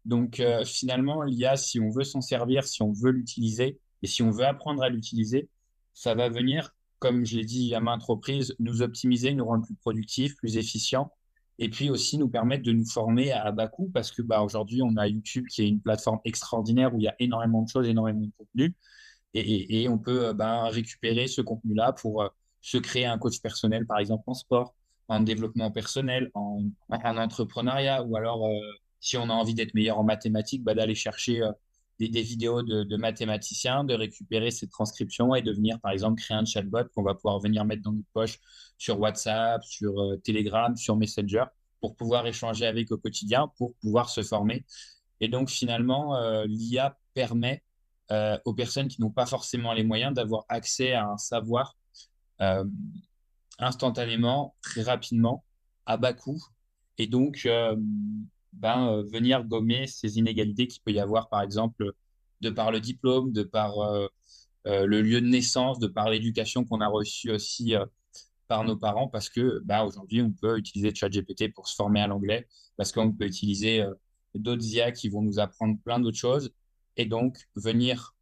Donc finalement, l'IA, si on veut s'en servir, si on veut l'utiliser et si on veut apprendre à l'utiliser, ça va venir, comme je l'ai dit à maintes reprises, nous optimiser, nous rendre plus productifs, plus efficients et puis aussi nous permettre de nous former à bas coût parce que aujourd'hui, on a YouTube qui est une plateforme extraordinaire où il y a énormément de choses, énormément de contenu et on peut récupérer ce contenu-là pour se créer un coach personnel, par exemple en sport, en développement personnel, en entrepreneuriat, ou alors si on a envie d'être meilleur en mathématiques, d'aller chercher des vidéos de mathématiciens, de récupérer ces transcriptions et de venir, par exemple, créer un chatbot qu'on va pouvoir venir mettre dans notre poche sur WhatsApp, sur Telegram, sur Messenger, pour pouvoir échanger avec au quotidien, pour pouvoir se former. Et donc, finalement, l'IA permet aux personnes qui n'ont pas forcément les moyens d'avoir accès à un savoir euh, instantanément, très rapidement, à bas coût, et donc venir gommer ces inégalités qu'il peut y avoir, par exemple, de par le diplôme, de par le lieu de naissance, de par l'éducation qu'on a reçue aussi par nos parents, parce que aujourd'hui, on peut utiliser ChatGPT pour se former à l'anglais, parce qu'on peut utiliser d'autres IA qui vont nous apprendre plein d'autres choses, et donc venir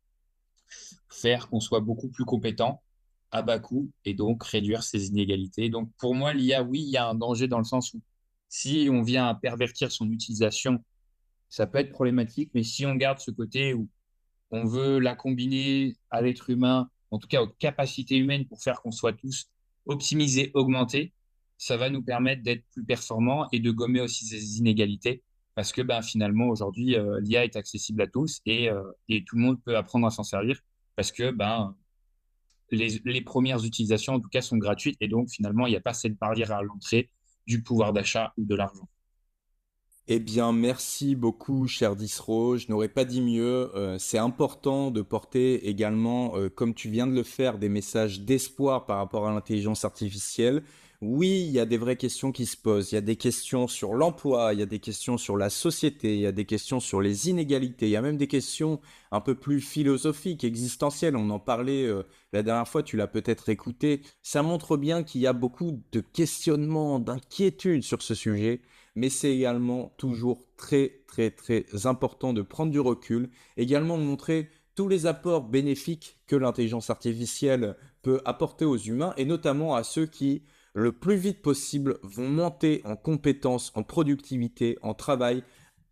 faire qu'on soit beaucoup plus compétent à bas coût et donc réduire ces inégalités. Donc pour moi, l'IA, oui, il y a un danger dans le sens où si on vient à pervertir son utilisation, ça peut être problématique, mais si on garde ce côté où on veut la combiner à l'être humain, en tout cas aux capacités humaines pour faire qu'on soit tous optimisés, augmentés, ça va nous permettre d'être plus performants et de gommer aussi ces inégalités parce que finalement, aujourd'hui, l'IA est accessible à tous et tout le monde peut apprendre à s'en servir parce que les premières utilisations, en tout cas, sont gratuites et donc finalement, il n'y a pas cette barrière à l'entrée du pouvoir d'achat ou de l'argent. Eh bien, merci beaucoup, cher Disro. Je n'aurais pas dit mieux. C'est important de porter également, comme tu viens de le faire, des messages d'espoir par rapport à l'intelligence artificielle. Oui, il y a des vraies questions qui se posent. Il y a des questions sur l'emploi, il y a des questions sur la société, il y a des questions sur les inégalités, il y a même des questions un peu plus philosophiques, existentielles. On en parlait la dernière fois, tu l'as peut-être écouté. Ça montre bien qu'il y a beaucoup de questionnements, d'inquiétudes sur ce sujet. Mais c'est également toujours très, très, très important de prendre du recul, également de montrer tous les apports bénéfiques que l'intelligence artificielle peut apporter aux humains, et notamment à ceux qui, le plus vite possible, vont monter en compétences, en productivité, en travail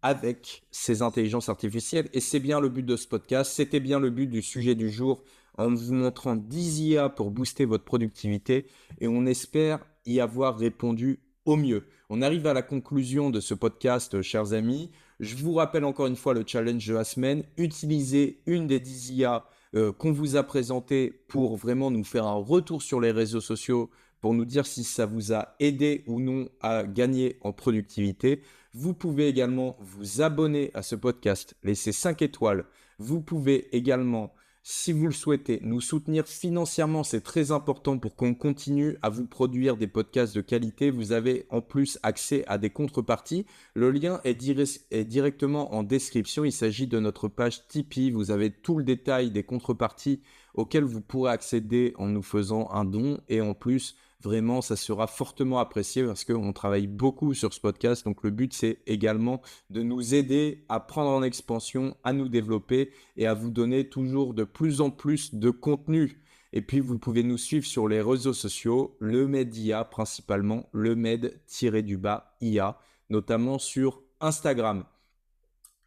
avec ces intelligences artificielles. Et c'est bien le but de ce podcast, c'était bien le but du sujet du jour, en vous montrant 10 IA pour booster votre productivité, et on espère y avoir répondu au mieux. On arrive à la conclusion de ce podcast, chers amis. Je vous rappelle encore une fois le challenge de la semaine. Utilisez une des 10 IA qu'on vous a présentés pour vraiment nous faire un retour sur les réseaux sociaux, pour nous dire si ça vous a aidé ou non à gagner en productivité. Vous pouvez également vous abonner à ce podcast, laisser 5 étoiles. Vous pouvez également, si vous le souhaitez, nous soutenir financièrement. C'est très important pour qu'on continue à vous produire des podcasts de qualité. Vous avez en plus accès à des contreparties. Le lien est directement en description. Il s'agit de notre page Tipeee. Vous avez tout le détail des contreparties auxquelles vous pourrez accéder en nous faisant un don. Et en plus, vraiment, ça sera fortement apprécié parce qu'on travaille beaucoup sur ce podcast. Donc, le but, c'est également de nous aider à prendre en expansion, à nous développer et à vous donner toujours de plus en plus de contenu. Et puis, vous pouvez nous suivre sur les réseaux sociaux, le Med IA principalement, le Med-IA, notamment sur Instagram.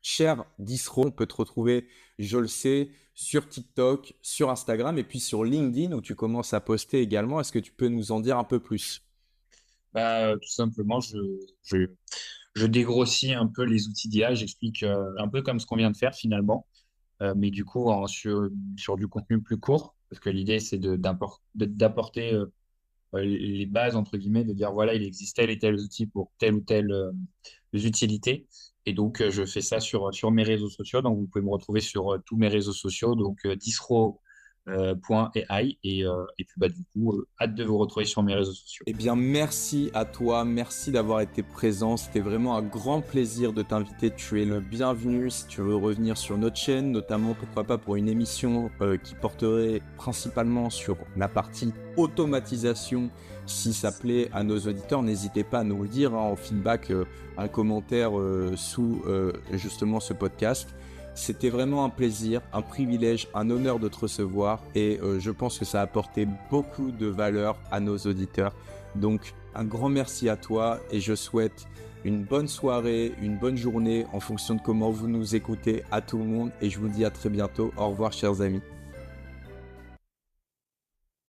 Cher Disro, on peut te retrouver, je le sais, sur TikTok, sur Instagram et puis sur LinkedIn où tu commences à poster également. Est-ce que tu peux nous en dire un peu plus? Tout simplement, je dégrossis un peu les outils d'IA, j'explique un peu comme ce qu'on vient de faire finalement, mais du coup sur du contenu plus court, parce que l'idée c'est d'apporter les bases, entre guillemets, de dire voilà, il existe tel et tel outil pour telle ou telle utilité. Et donc, je fais ça sur mes réseaux sociaux. Donc, vous pouvez me retrouver sur tous mes réseaux sociaux, donc disro.ai. Et puis, du coup, hâte de vous retrouver sur mes réseaux sociaux. Eh bien, merci à toi, merci d'avoir été présent. C'était vraiment un grand plaisir de t'inviter. Tu es le bienvenu si tu veux revenir sur notre chaîne, notamment pourquoi pas pour une émission qui porterait principalement sur la partie automatisation. Si ça plaît à nos auditeurs, n'hésitez pas à nous le dire en feedback, un commentaire sous justement ce podcast. C'était vraiment un plaisir, un privilège, un honneur de te recevoir et je pense que ça a apporté beaucoup de valeur à nos auditeurs. Donc un grand merci à toi et je souhaite une bonne soirée, une bonne journée en fonction de comment vous nous écoutez à tout le monde et je vous dis à très bientôt. Au revoir chers amis.